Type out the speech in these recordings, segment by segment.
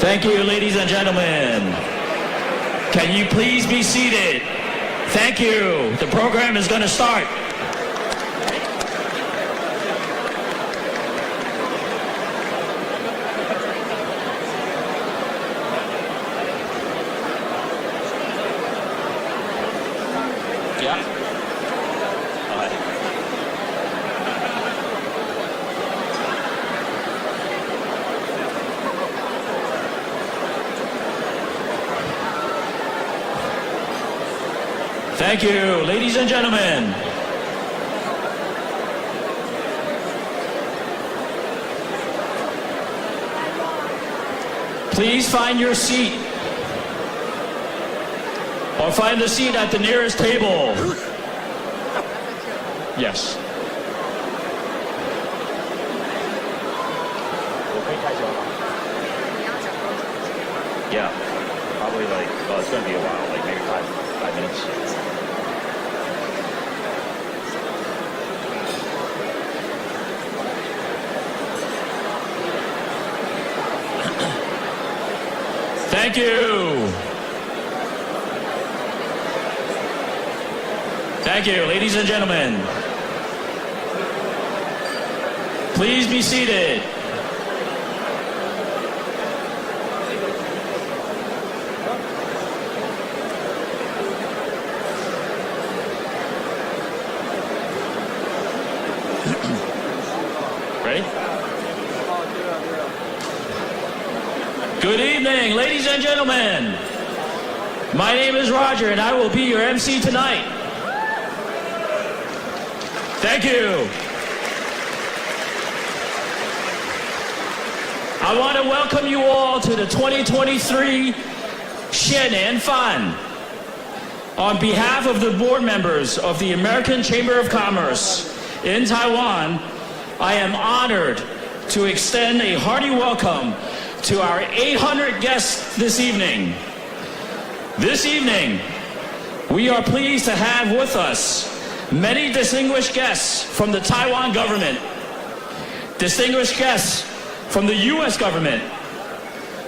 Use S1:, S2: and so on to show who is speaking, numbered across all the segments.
S1: Thank you, ladies and gentlemen. Can you please be seated? Thank you. The program is going to start. Yeah. Thank you, ladies and gentlemen. Please find your seat or find a seat at the nearest table. Yes. Yeah, probably like, well, it's going to be a while, like maybe five minutes. Thank you. Thank you, ladies and gentlemen. Please be seated. Ready? Good evening, ladies and gentlemen. My name is Roger, and I will be your MC tonight. Thank you. I want to welcome you all to the 2023 谢年饭. On behalf of the board members of the American Chamber of Commerce in Taiwan, I am honored to extend a hearty welcome to our 800 guests this evening. This evening, we are pleased to have with us many distinguished guests from the Taiwan government, distinguished guests from the U.S. government,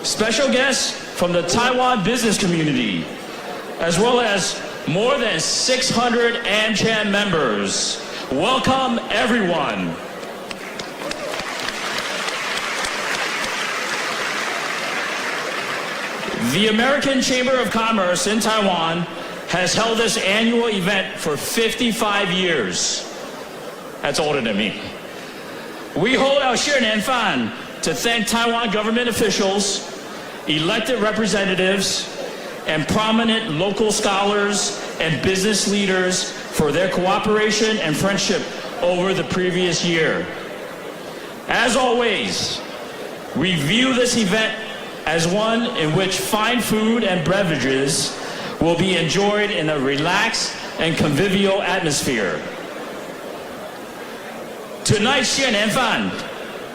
S1: special guests from the Taiwan business community, as well as more than 600 AmCham members. Welcome, everyone. The American Chamber of Commerce in Taiwan has held this annual event for 55 years. That's older than me. We hold our谢年饭to thank Taiwan government officials, elected representatives, and prominent local scholars and business leaders for their cooperation and friendship over the previous year. As always, we view this event as one in which fine food and beverages will be enjoyed in a relaxed and convivial atmosphere. Tonight's谢年饭,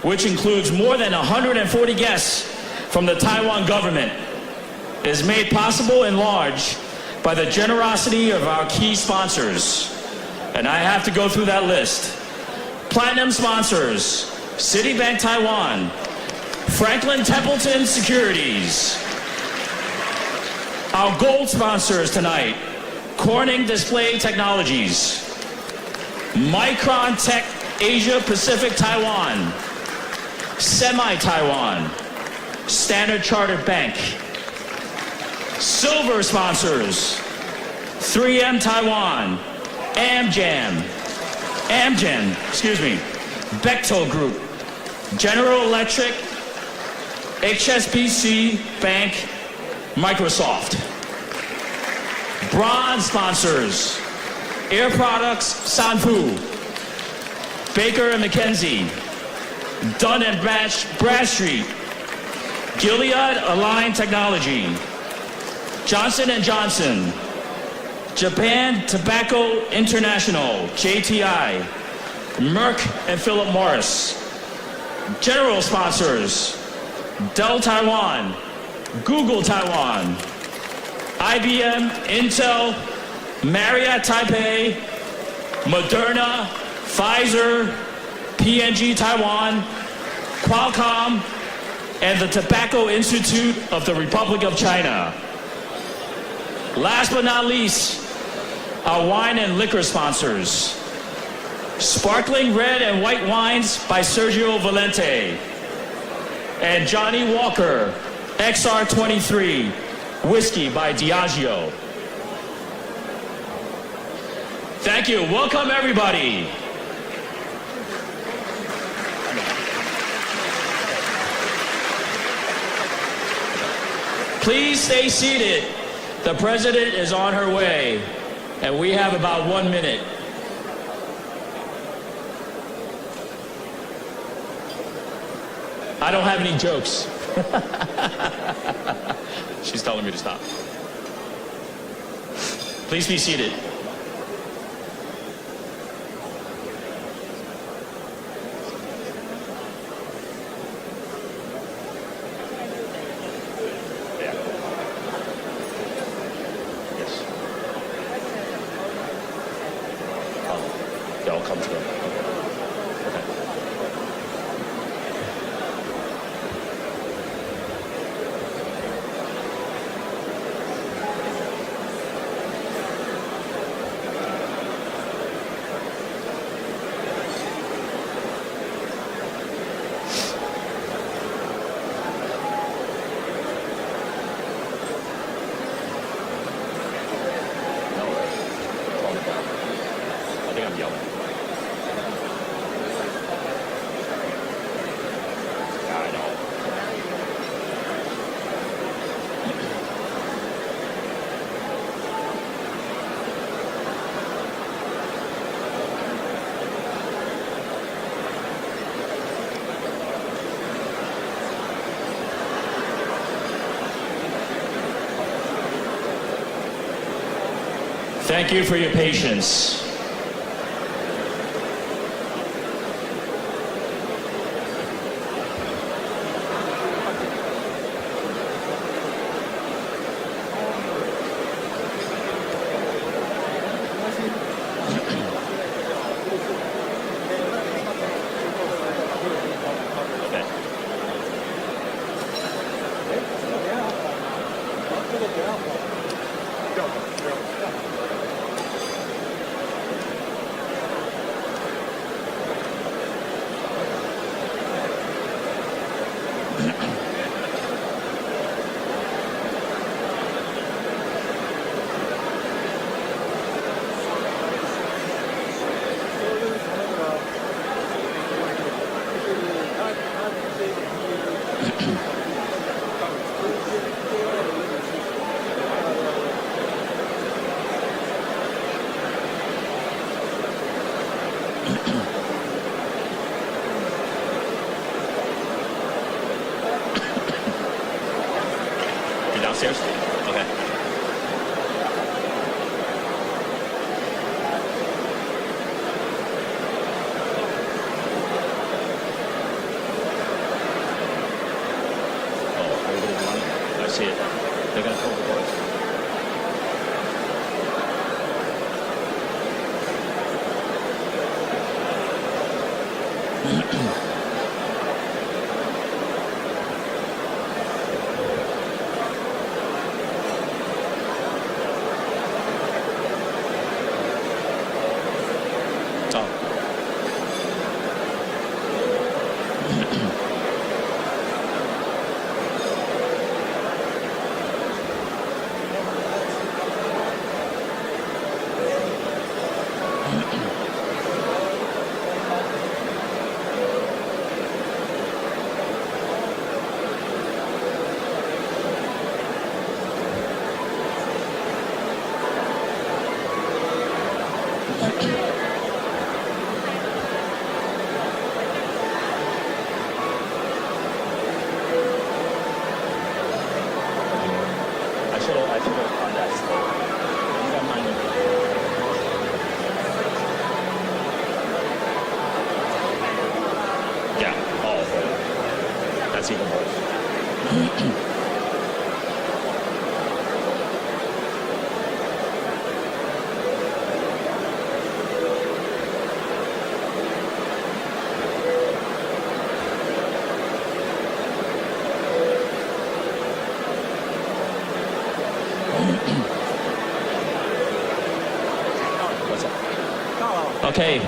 S1: which includes more than 140 guests from the Taiwan government, is made possible in large by the generosity of our key sponsors. And I have to go through that list. Platinum sponsors: Citibank Taiwan, Franklin Templeton Securities. Our gold sponsors tonight: Corning Display Technologies, Micron Tech Asia Pacific Taiwan, Semi Taiwan, Standard Chartered Bank. Silver sponsors: 3M Taiwan, Amgen, Bechtel Group, General Electric, HSBC Bank, Microsoft. Bronze sponsors: Air Products Sanfu, Baker & McKenzie, Dun & Bradstreet, Gilead Align Technology, Johnson & Johnson, Japan Tobacco International, JTI, Merck & Philip Morris. General sponsors: Dell Taiwan, Google Taiwan, IBM, Intel, Marriott Taipei, Moderna, Pfizer, P&G Taiwan, Qualcomm, and the Tobacco Institute of the Republic of China. Last but not least, our wine and liquor sponsors. Sparkling red and white wines by Sergio Valente. And Johnny Walker, XR23, whiskey by Diageo. Thank you. Welcome, everybody. Please stay seated. The president is on her way, and we have about 1 minute. I don't have any jokes. She's telling me to stop. Please be seated. They all come together. Okay. I think I'm yelling. Thank you for your patience. You downstairs? Okay. Oh, everybody's running. I see it. They're gonna close the doors. I should have done that slow. You got mine. Yeah. Oh, boy. That's even worse. Okay.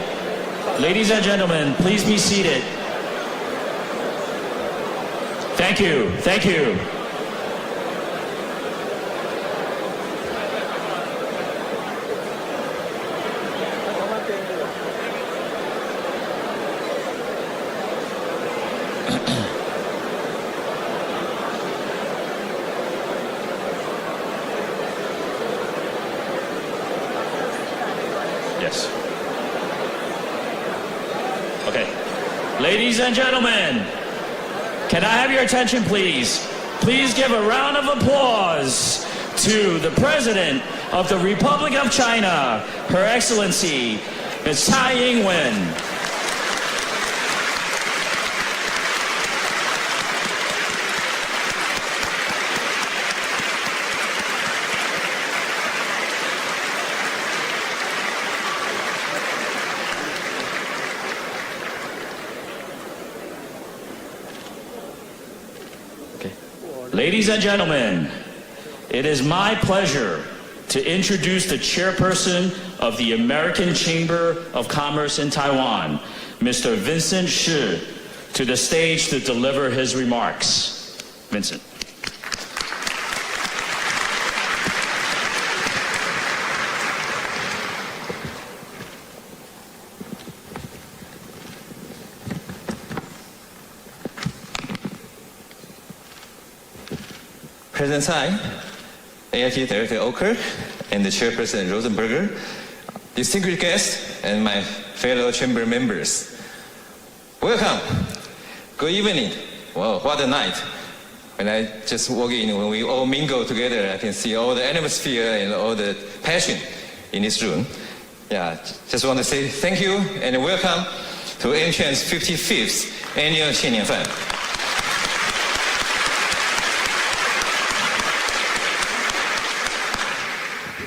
S1: Ladies and gentlemen, please be seated. Thank you. Thank you. Yes. Okay. Ladies and gentlemen, can I have your attention, please? Please give a round of applause to the President of the Republic of China, Her Excellency, Ms. Tsai Ing-wen. Ladies and gentlemen, it is my pleasure to introduce the chairperson of the American Chamber of Commerce in Taiwan, Mr. Vincent Shi, to the stage to deliver his remarks. Vincent.
S2: President Tsai, AIT Director Oker, and the Chairperson Rosenberger, distinguished guests, and my fellow chamber members. Welcome. Good evening. Wow, what a night. When I just walk in, when we all mingle together, I can see all the atmosphere and all the passion in this room. Yeah, just want to say thank you and welcome to N-Chain's 55th Annual 谢年饭.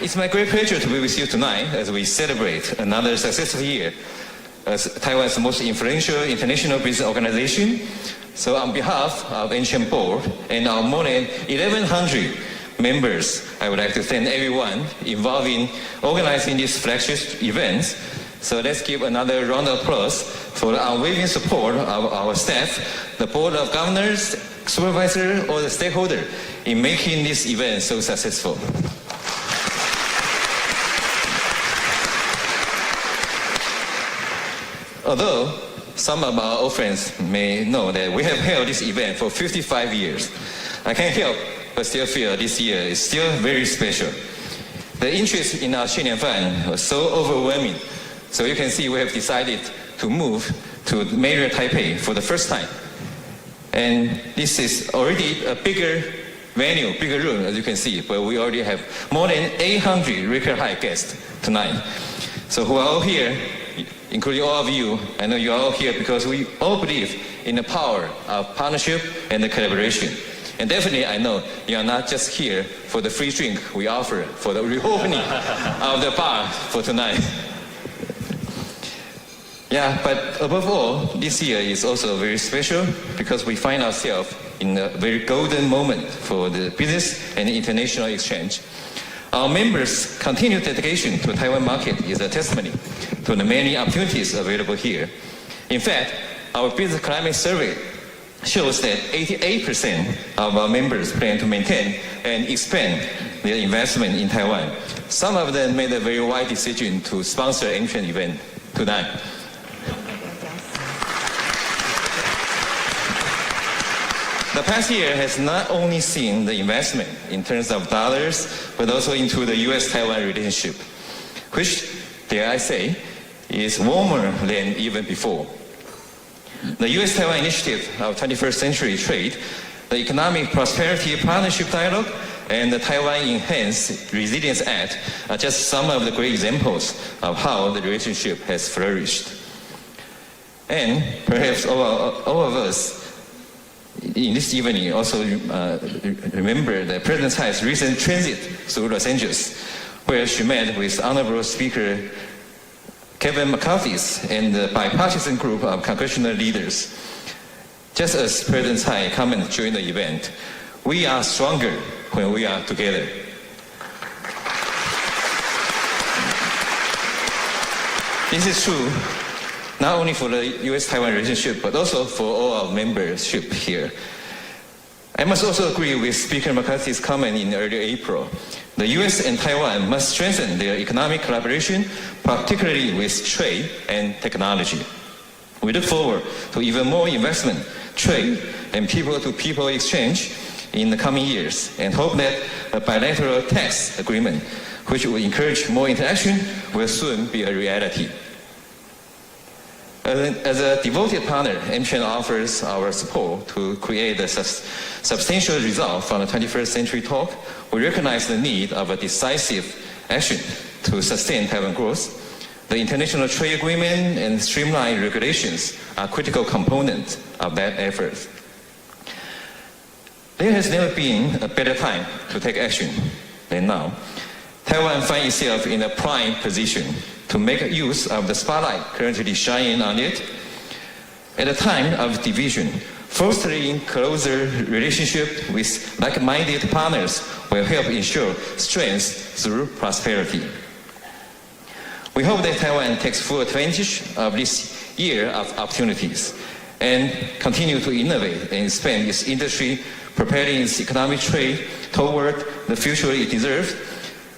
S2: It's my great pleasure to be with you tonight as we celebrate another successful year as Taiwan's most influential international business organization. So on behalf of N-Chain Board and our more than 1,100 members, I would like to thank everyone involved in organizing these flagship events. So let's give another round of applause for the unwavering support of our staff, the Board of Governors, Supervisor, or the stakeholder in making this event so successful. Although some of our old friends may know that we have held this event for 55 years, I can't help but still feel this year is still very special. The interest in our 谢年饭 was so overwhelming, so you can see we have decided to move to Major Taipei for the first time. And this is already a bigger venue, bigger room, as you can see, but we already have more than 800 record high guests tonight. So who are all here, including all of you, I know you are all here because we all believe in the power of partnership and the collaboration. And definitely I know you are not just here for the free drink we offer for the reopening of the bar for tonight. Yeah, but above all, this year is also very special because we find ourselves in a very golden moment for the business and international exchange. Our members' continued dedication to the Taiwan market is a testimony to the many opportunities available here. In fact, our business climate survey shows that 88% of our members plan to maintain and expand their investment in Taiwan. Some of them made a very wise decision to sponsor an N-Chain event tonight. The past year has not only seen the investment in terms of dollars, but also into the U.S.-Taiwan relationship, which, dare I say, is warmer than even before. The U.S.-Taiwan Initiative of 21st Century Trade, the Economic Prosperity Partnership Dialogue, and the Taiwan Enhanced Resilience Act are just some of the great examples of how the relationship has flourished. And perhaps all of us in this evening also remember that President Tsai's recent transit through Los Angeles, where she met with Honorable Speaker Kevin McCarthy and the bipartisan group of congressional leaders. Just as President Tsai commented during the event, we are stronger when we are together. This is true not only for the U.S.-Taiwan relationship, but also for all our membership here. I must also agree with Speaker McCarthy's comment in early April. The U.S. and Taiwan must strengthen their economic collaboration, particularly with trade and technology. We look forward to even more investment, trade, and people-to-people exchange in the coming years, and hope that a bilateral tax agreement, which will encourage more interaction, will soon be a reality. As a devoted partner, MCHAN offers our support to create a substantial result from the 21st century talk. We recognize the need of a decisive action to sustain Taiwan growth. The international trade agreement and streamlined regulations are critical components of that effort. There has never been a better time to take action than now. Taiwan finds itself in a prime position to make use of the spotlight currently shining on it. At a time of division, fostering closer relationship with like-minded partners will help ensure strength through prosperity. We hope that Taiwan takes full advantage of this year of opportunities and continue to innovate and expand its industry, propelling its economic trade toward the future it deserves.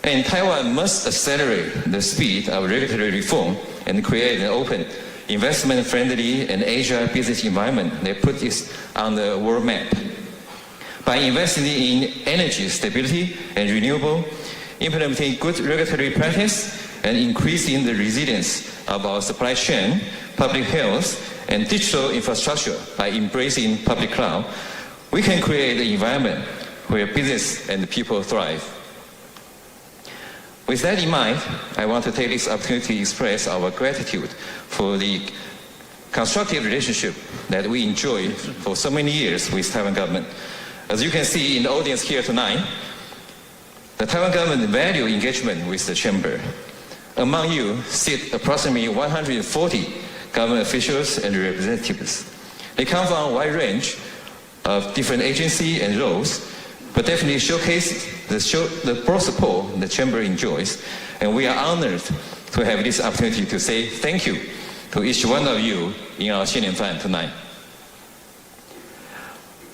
S2: And Taiwan must accelerate the speed of regulatory reform and create an open, investment-friendly, and agile business environment that puts it on the world map. By investing in energy stability and renewable, implementing good regulatory practice, and increasing the resilience of our supply chain, public health, and digital infrastructure by embracing public cloud, we can create an environment where business and people thrive. With that in mind, I want to take this opportunity to express our gratitude for the constructive relationship that we enjoy for so many years with Taiwan government. As you can see in the audience here tonight, the Taiwan government value engagement with the Chamber. Among you sit approximately 140 government officials and representatives. They come from a wide range of different agencies and roles, but definitely showcase the broad support the Chamber enjoys. And we are honored to have this opportunity to say thank you to each one of you in our 谢年饭 tonight.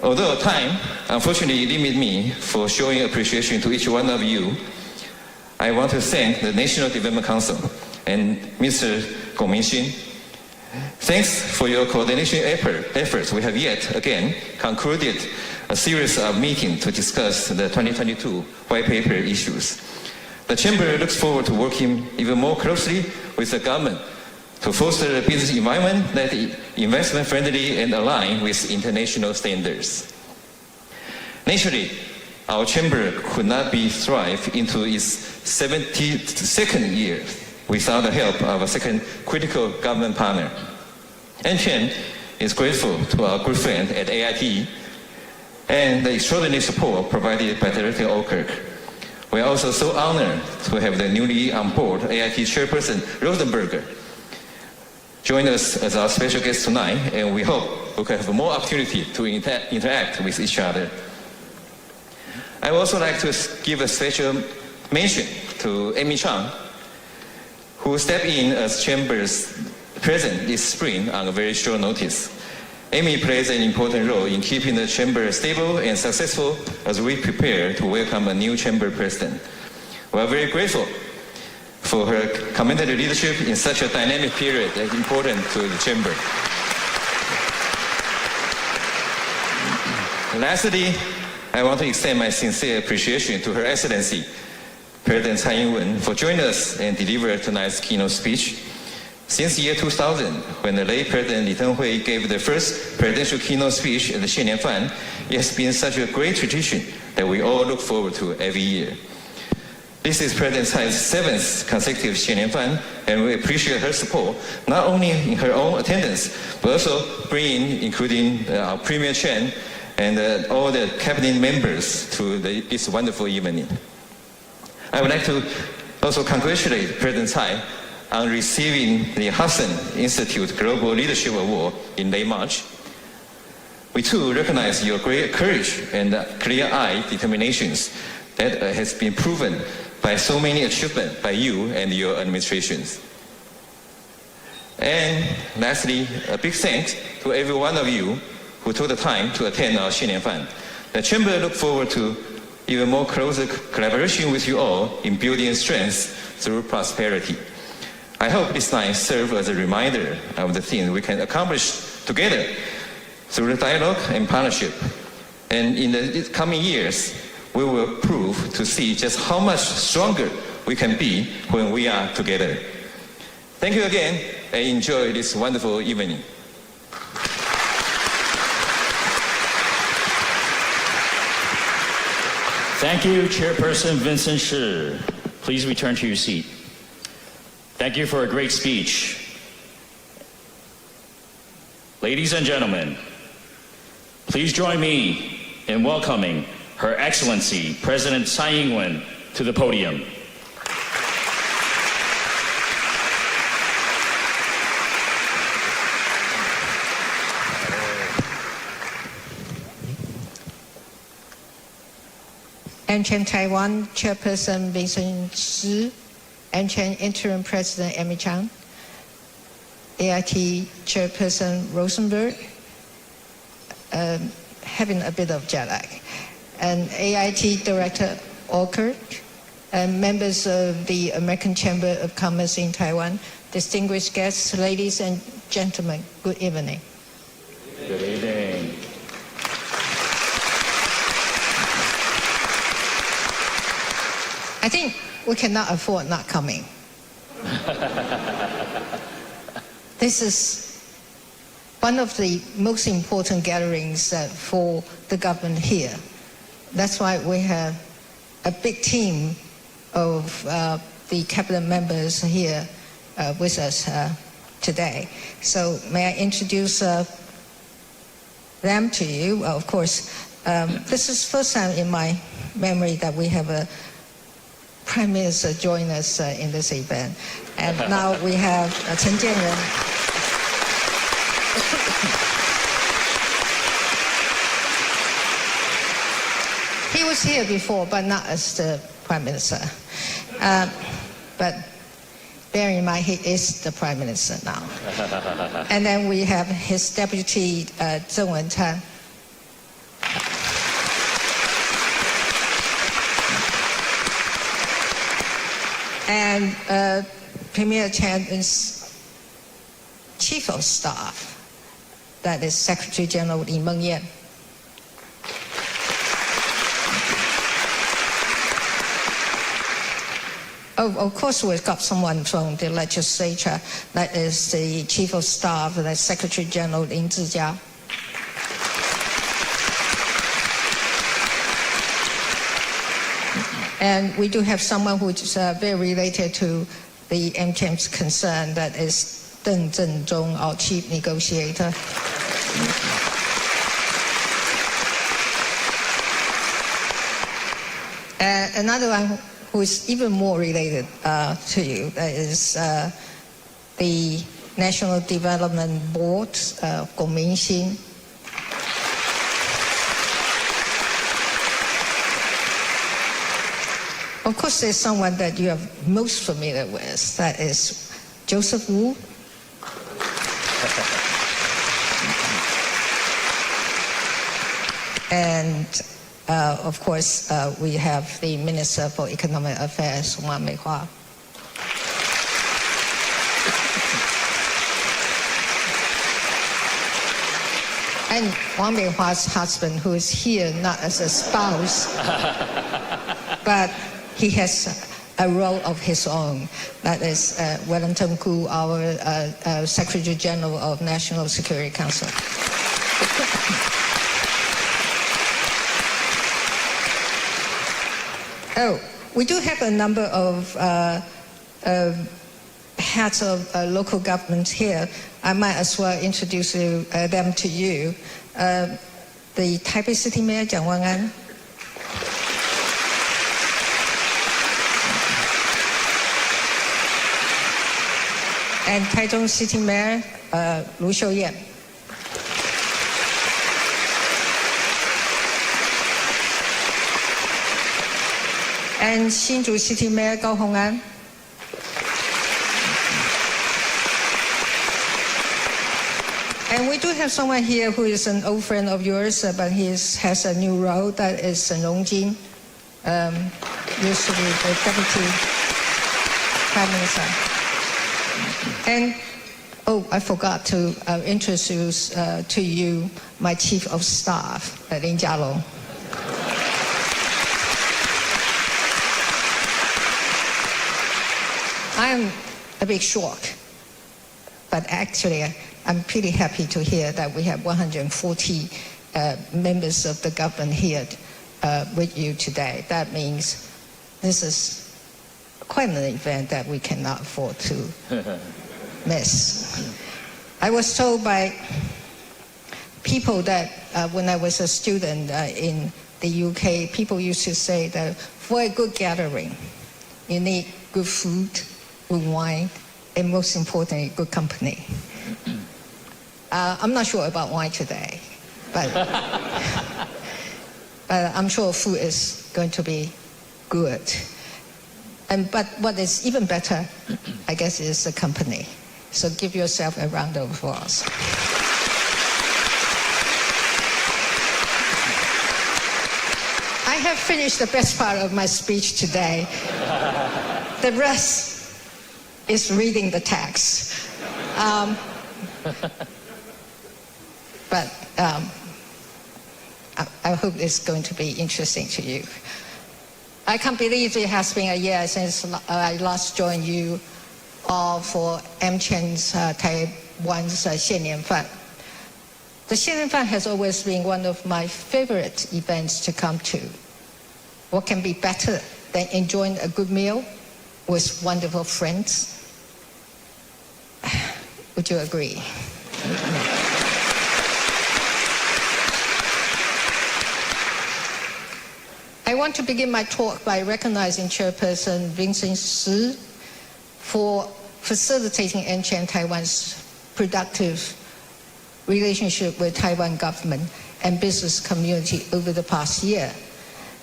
S2: Although time unfortunately limits me for showing appreciation to each one of you, I want to thank the National Development Council and Mr. Gong Mingxin. Thanks for your coordination efforts. We have yet again concluded a series of meetings to discuss the 2022 white paper issues. The Chamber looks forward to working even more closely with the government to foster a business environment that is investment-friendly and aligned with international standards. Naturally, our Chamber could not be thrive into its 72nd year without the help of a second critical government partner. MCHAN is grateful to our good friend at AIT and the extraordinary support provided by Director Okerk. We are also so honored to have the newly on board AIT Chairperson Rosenberger join us as our special guest tonight, and we hope we can have more opportunity to interact with each other. I would also like to give a special mention to Amy Chang, who stepped in as Chamber's president this spring on a very short notice. Amy plays an important role in keeping the Chamber stable and successful as we prepare to welcome a new Chamber president. We are very grateful for her commended leadership in such a dynamic period that is important to the Chamber. Lastly, I want to extend my sincere appreciation to Her Excellency, President Tsai Ing-wen, for joining us and delivering tonight's keynote speech. Since the year 2000, when the late President Li Teng-hui gave the first presidential keynote speech at the 谢年饭, it has been such a great tradition that we all look forward to every year. This is President Tsai's 7th consecutive 谢年饭, and we appreciate her support, not only in her own attendance, but also including our Premier Chen and all the cabinet members to this wonderful evening. I would like to also congratulate President Tsai on receiving the Hudson Institute Global Leadership Award in late March. We too recognize your great courage and clear-eyed determinations that has been proven by so many achievements by you and your administrations. And lastly, a big thanks to every one of you who took the time to attend our 谢年饭. The Chamber look forward to even more closer collaboration with you all in building strength through prosperity. I hope this night serves as a reminder of the things we can accomplish together through the dialogue and partnership. And in the coming years, we will prove to see just how much stronger we can be when we are together. Thank you again, and enjoy this wonderful evening.
S1: Thank you, Chairperson Vincent Shi. Please return to your seat. Thank you for a great speech. Ladies and gentlemen, please join me in welcoming Her Excellency President Tsai Ing-wen to the podium.
S3: Anchen Taiwan Chairperson Vincent Shi, Anchen Interim President Amy Chang, AIT Chairperson Rosenberg, having a bit of jet lag, and AIT Director Orkert, and members of the American Chamber of Commerce in Taiwan, distinguished guests, ladies and gentlemen, good evening.
S1: Good evening.
S3: I think we cannot afford not coming. This is one of the most important gatherings for the government here. That's why we have a big team of the cabinet members here with us today. So may I introduce them to you? Of course, this is the first time in my memory that we have a Prime Minister join us in this event. And now we have Chen Jianren. He was here before, but not as the Prime Minister. But bear in mind, he is the Prime Minister now. And then we have his deputy, Zheng Wen-chan. And Premier Chan's Chief of Staff, that is Secretary General Li Meng-yan. Oh, of course, we've got someone from the legislature, that is the Chief of Staff, that's Secretary General Lin Zhijia. And we do have someone who is very related to the MKM's concern, that is Deng Zhenzhong, our chief negotiator. Another one who is even more related to you, that is the National Development Board, Gong Mingxin. Of course, there's someone that you are most familiar with, that is Joseph Wu. And of course, we have the Minister for Economic Affairs, Wang Meihua. And Wang Meihua's husband, who is here not as a spouse, but he has a role of his own. That is Wellington Koo, our Secretary General of National Security Council. Oh, we do have a number of heads of local governments here. I might as well introduce them to you. The Taipei City Mayor, Jiang Wan-an. And Taichung City Mayor, Lu Xiuyan. And Hsinchu City Mayor, Gao Hong'an. And we do have someone here who is an old friend of yours, but he has a new role. That is Shen Longjin, used to be the Deputy Prime Minister. And, oh, I forgot to introduce to you my Chief of Staff, Lin Jialong. I am a bit shocked, but actually I'm pretty happy to hear that we have 140 members of the government here with you today. That means this is quite an event that we cannot afford to miss. I was told by people that when I was a student in the UK, people used to say that for a good gathering, you need good food, good wine, and most importantly, good company. I'm not sure about wine today, but I'm sure food is going to be good. But what is even better, I guess, is the company. So give yourself a round of applause. I have finished the best part of my speech today. The rest is reading the text. But I hope it's going to be interesting to you. I can't believe it has been a year since I last joined you for MChen's Taiwan's 谢年饭. The 谢年饭 has always been one of my favorite events to come to. What can be better than enjoying a good meal with wonderful friends? Would you agree? I want to begin my talk by recognizing Chairperson Vincent Shi for facilitating MChen Taiwan's productive relationship with Taiwan government and business community over the past year.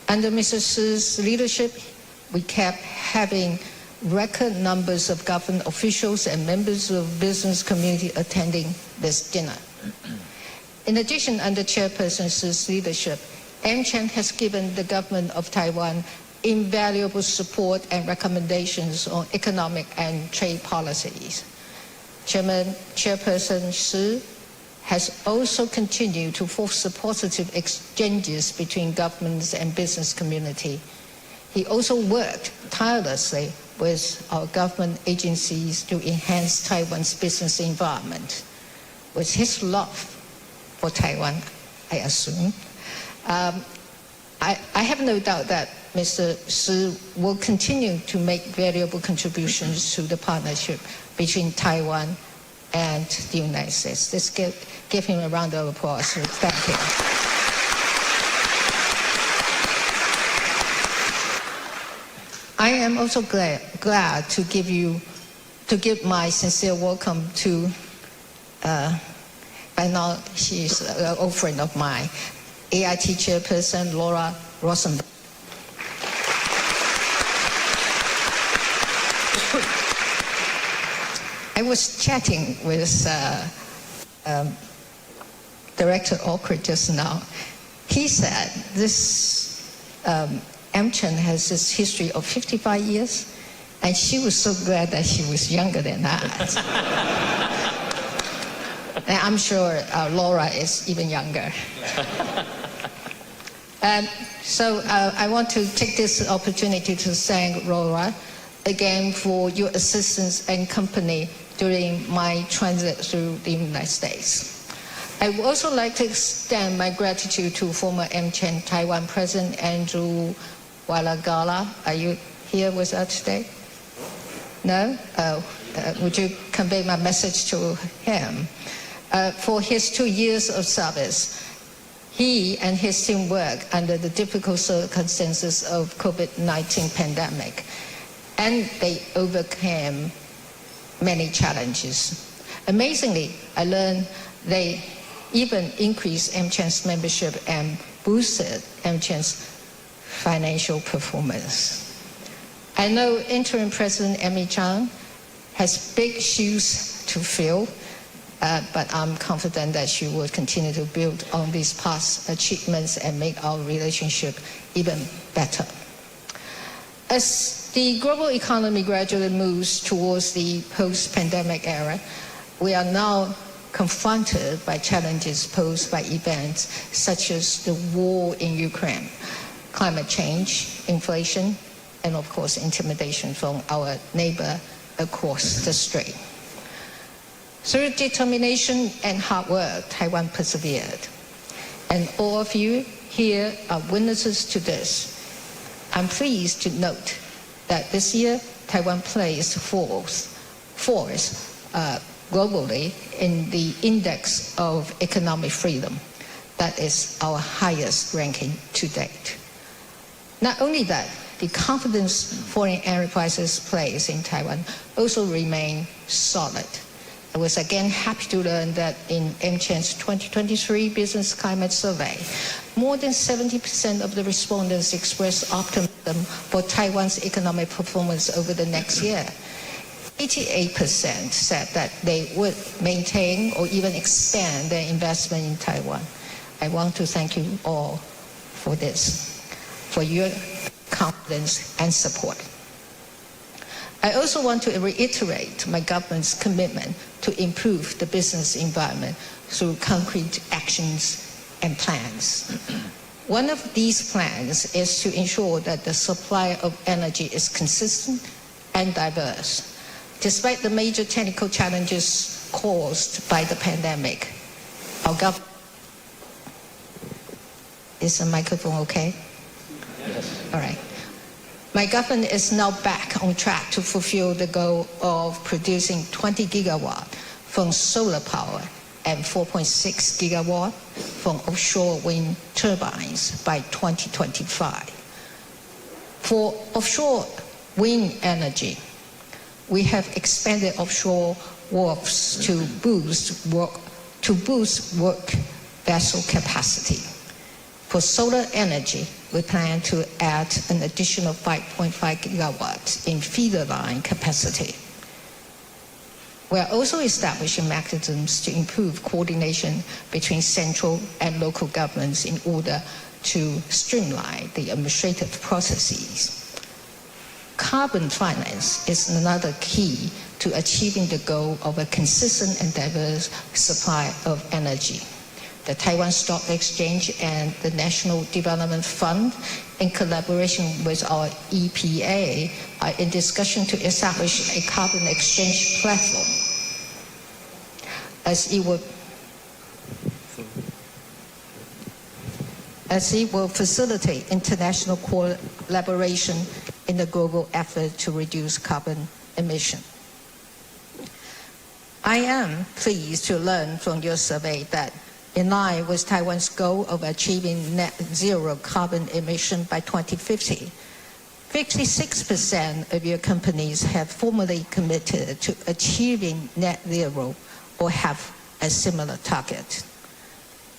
S3: Under Mr. Shi's leadership, we kept having record numbers of government officials and members of business community attending this dinner. In addition, under Chairperson Shi's leadership, MChen has given the government of Taiwan invaluable support and recommendations on economic and trade policies. Chairperson Shi has also continued to foster positive exchanges between governments and business community. He also worked tirelessly with our government agencies to enhance Taiwan's business environment. With his love for Taiwan, I assume, I have no doubt that Mr. Shi will continue to make valuable contributions to the partnership between Taiwan and the United States. Let's give him a round of applause. Thank you. I am also glad to give my sincere welcome to, by now she's an old friend of mine, AIT Chairperson Laura Rosenberg. I was chatting with Director Awkward just now. He said this MChen has this history of 55 years, and she was so glad that she was younger than that. And I'm sure Laura is even younger. So I want to take this opportunity to thank Laura again for your assistance and company during my transit through the United States. I would also like to extend my gratitude to former MChen Taiwan President Andrew Walagala. Are you here with us today? No? Would you convey my message to him? For his 2 years of service, he and his team worked under the difficult circumstances of COVID-19 pandemic, and they overcame many challenges. Amazingly, I learned they even increased MChen's membership and boosted MChen's financial performance. I know Interim President Amy Chang has big shoes to fill, but I'm confident that she will continue to build on these past achievements and make our relationship even better. As the global economy gradually moves towards the post-pandemic era, we are now confronted by challenges posed by events such as the war in Ukraine, climate change, inflation, and of course intimidation from our neighbor across the strait. Through determination and hard work, Taiwan persevered. And all of you here are witnesses to this. I'm pleased to note that this year, Taiwan placed fourth globally in the Index of Economic Freedom. That is our highest ranking to date. Not only that, the confidence foreign enterprises place in Taiwan also remain solid. I was again happy to learn that in MCHAN's 2023 Business Climate Survey, more than 70% of the respondents expressed optimism for Taiwan's economic performance over the next year. 88% said that they would maintain or even expand their investment in Taiwan. I want to thank you all for this, for your confidence and support. I also want to reiterate my government's commitment to improve the business environment through concrete actions and plans. One of these plans is to ensure that the supply of energy is consistent and diverse. Despite the major technical challenges caused by the pandemic, our government... Is the microphone okay? Yes. All right. My government is now back on track to fulfill the goal of producing 20 gigawatt from solar power and 4.6 gigawatt from offshore wind turbines by 2025. For offshore wind energy, we have expanded offshore wharves to boost work vessel capacity. For solar energy, we plan to add an additional 5.5 gigawatts in feeder line capacity. We are also establishing mechanisms to improve coordination between central and local governments in order to streamline the administrative processes. Carbon finance is another key to achieving the goal of a consistent and diverse supply of energy. The Taiwan Stock Exchange and the National Development Fund, in collaboration with our EPA, are in discussion to establish a carbon exchange platform. As it will facilitate international collaboration in the global effort to reduce carbon emission. I am pleased to learn from your survey that in line with Taiwan's goal of achieving net zero carbon emission by 2050, 56% of your companies have formally committed to achieving net zero or have a similar target.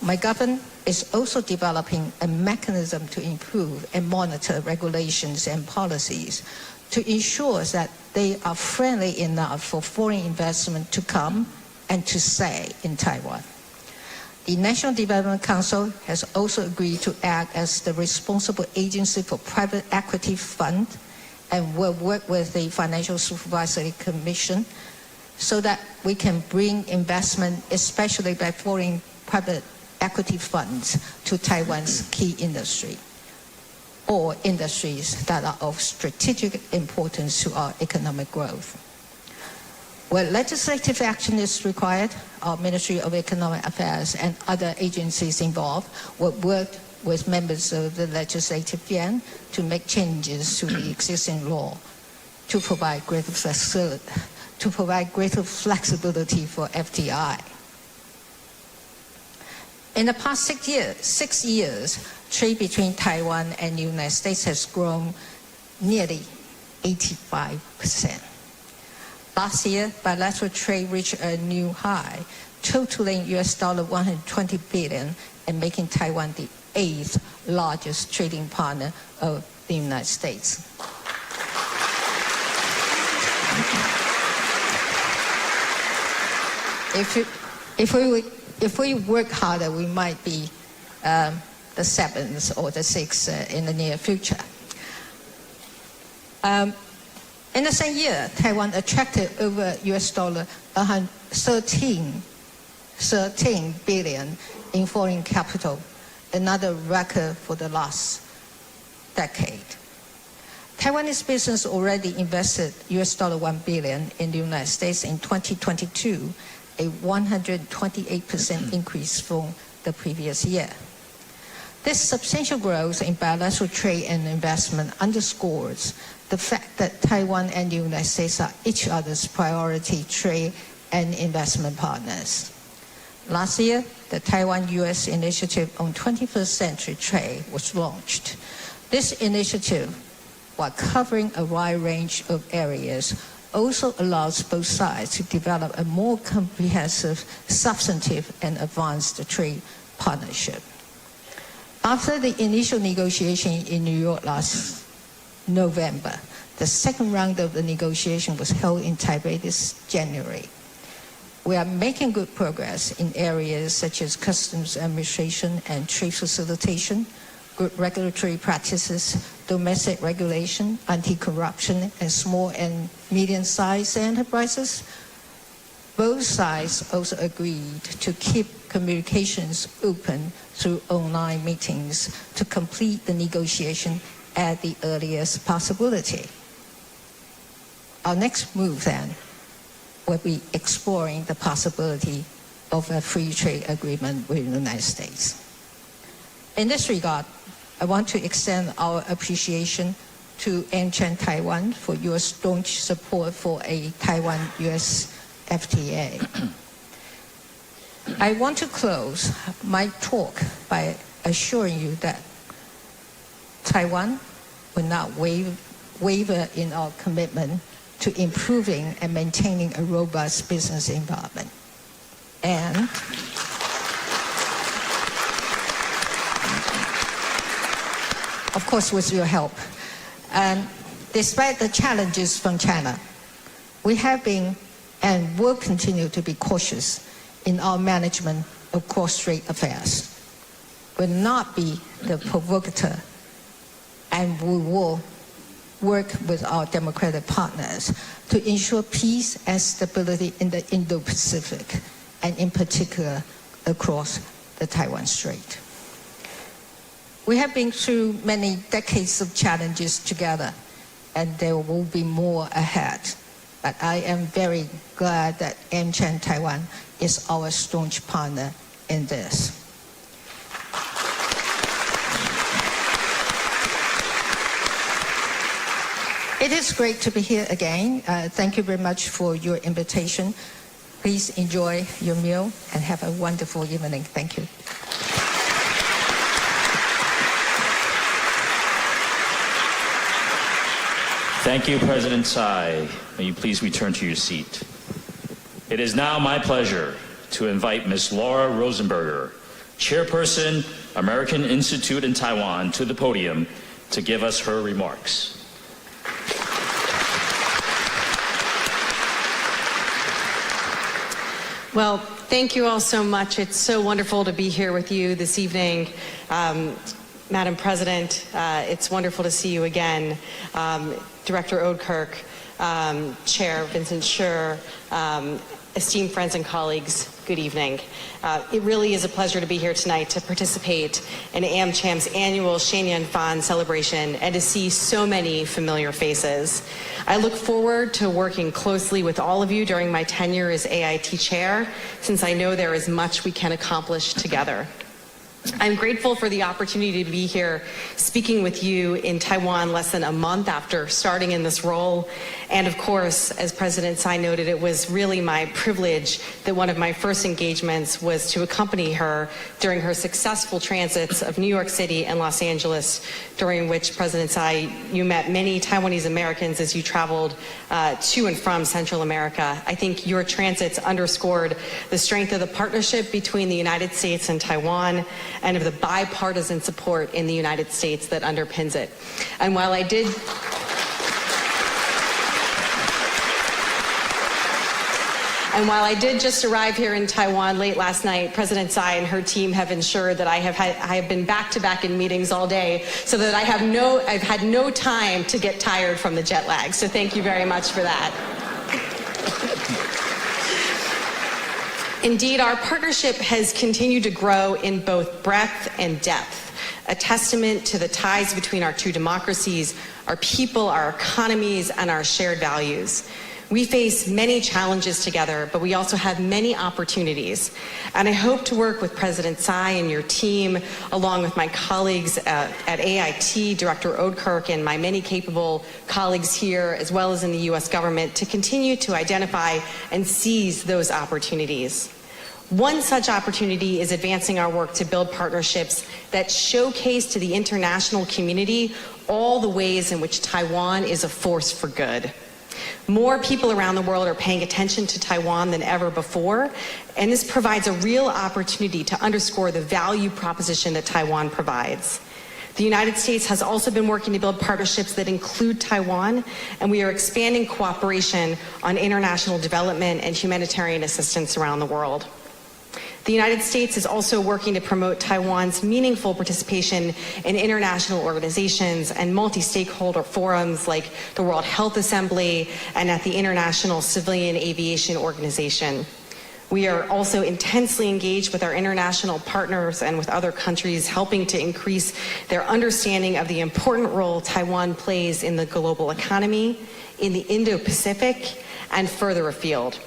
S3: My government is also developing a mechanism to improve and monitor regulations and policies to ensure that they are friendly enough for foreign investment to come and to stay in Taiwan. The National Development Council has also agreed to act as the responsible agency for private equity fund and will work with the Financial Supervisory Commission so that we can bring investment, especially by foreign private equity funds, to Taiwan's key industry or industries that are of strategic importance to our economic growth. Where legislative action is required, our Ministry of Economic Affairs and other agencies involved will work with members of the Legislative Yuan to make changes to the existing law to provide greater flexibility for FDI. In the past 6 years, trade between Taiwan and the United States has grown nearly 85%. Last year, bilateral trade reached a new high, totaling $120 billion and making Taiwan the 8th largest trading partner of the United States. If we work harder, we might be the 7th or the 6th in the near future. In the same year, Taiwan attracted over $13 billion in foreign capital, another record for the last decade. Taiwanese business already invested $1 billion in the United States in 2022, a 128% increase from the previous year. This substantial growth in bilateral trade and investment underscores the fact that Taiwan and the United States are each other's priority trade and investment partners. Last year, the Taiwan-U.S. Initiative on 21st Century Trade was launched. This initiative, while covering a wide range of areas, also allows both sides to develop a more comprehensive, substantive, and advanced trade partnership. After the initial negotiation in New York last November, the second round of the negotiation was held in Taipei this January. We are making good progress in areas such as customs administration and trade facilitation, good regulatory practices, domestic regulation, anti-corruption, and small and medium-sized enterprises. Both sides also agreed to keep communications open through online meetings to complete the negotiation at the earliest possibility. Our next move then will be exploring the possibility of a free trade agreement with the United States. In this regard, I want to extend our appreciation to AmCham Taiwan for your staunch support for a Taiwan-U.S. FTA. I want to close my talk by assuring you that Taiwan will not waver in our commitment to improving and maintaining a robust business environment. And of course, with your help. And despite the challenges from China, we have been and will continue to be cautious in our management of cross-strait affairs. We'll not be the provocateur, and we will work with our democratic partners to ensure peace and stability in the Indo-Pacific, and in particular across the Taiwan Strait. We have been through many decades of challenges together, and there will be more ahead. But I am very glad that AmCham Taiwan is our staunch partner in this. It is great to be here again. Thank you very much for your invitation. Please enjoy your meal and have a wonderful evening. Thank you.
S1: Thank you, President Tsai. May you please return to your seat. It is now my pleasure to invite Ms. Laura Rosenberger, Chairperson, American Institute in Taiwan, to the podium to give us her remarks.
S4: Well, thank you all so much. It's so wonderful to be here with you this evening. Madam President, it's wonderful to see you again. Director Oudkirk, Chair Vincent Schur, esteemed friends and colleagues, good evening. It really is a pleasure to be here tonight to participate in AmCham's annual谢年饭celebration and to see so many familiar faces. I look forward to working closely with all of you during my tenure as AIT Chair, since I know there is much we can accomplish together. I'm grateful for the opportunity to be here speaking with you in Taiwan less than a month after starting in this role. And of course, as President Tsai noted, it was really my privilege that one of my first engagements was to accompany her during her successful transits of New York City and Los Angeles, during which President Tsai, you met many Taiwanese Americans as you traveled to and from Central America. I think your transits underscored the strength of the partnership between the United States and Taiwan, and of the bipartisan support in the United States that underpins it. And while I And while I did just arrive here in Taiwan late last night, President Tsai and her team have ensured that I have been back-to-back in meetings all day, so that I've had no time to get tired from the jet lag. So thank you very much for that. Indeed, our partnership has continued to grow in both breadth and depth, a testament to the ties between our two democracies, our people, our economies, and our shared values. We face many challenges together, but we also have many opportunities. And I hope to work with President Tsai and your team, along with my colleagues at AIT, Director Oudkirk, and my many capable colleagues here, as well as in the U.S. government, to continue to identify and seize those opportunities. One such opportunity is advancing our work to build partnerships that showcase to the international community all the ways in which Taiwan is a force for good. More people around the world are paying attention to Taiwan than ever before, and this provides a real opportunity to underscore the value proposition that Taiwan provides. The United States has also been working to build partnerships that include Taiwan, and we are expanding cooperation on international development and humanitarian assistance around the world. The United States is also working to promote Taiwan's meaningful participation in international organizations and multi-stakeholder forums like the World Health Assembly and at the International Civilian Aviation Organization. We are also intensely engaged with our international partners and with other countries, helping to increase their understanding of the important role Taiwan plays in the global economy, in the Indo-Pacific, and further afield.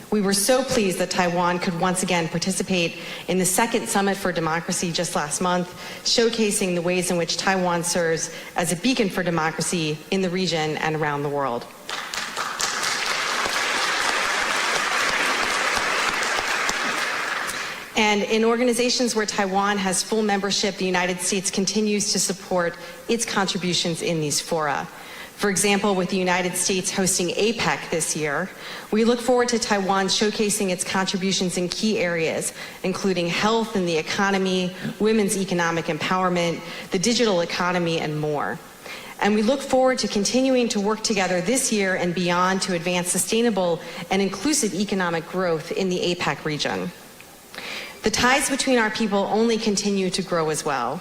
S4: We were so pleased that Taiwan could once again participate in the second Summit for Democracy just last month, showcasing the ways in which Taiwan serves as a beacon for democracy in the region and around the world. And in organizations where Taiwan has full membership, the United States continues to support its contributions in these fora. For example, with the United States hosting APEC this year, we look forward to Taiwan showcasing its contributions in key areas, including health and the economy, women's economic empowerment, the digital economy, and more. And we look forward to continuing to work together this year and beyond to advance sustainable and inclusive economic growth in the APEC region. The ties between our people only continue to grow as well.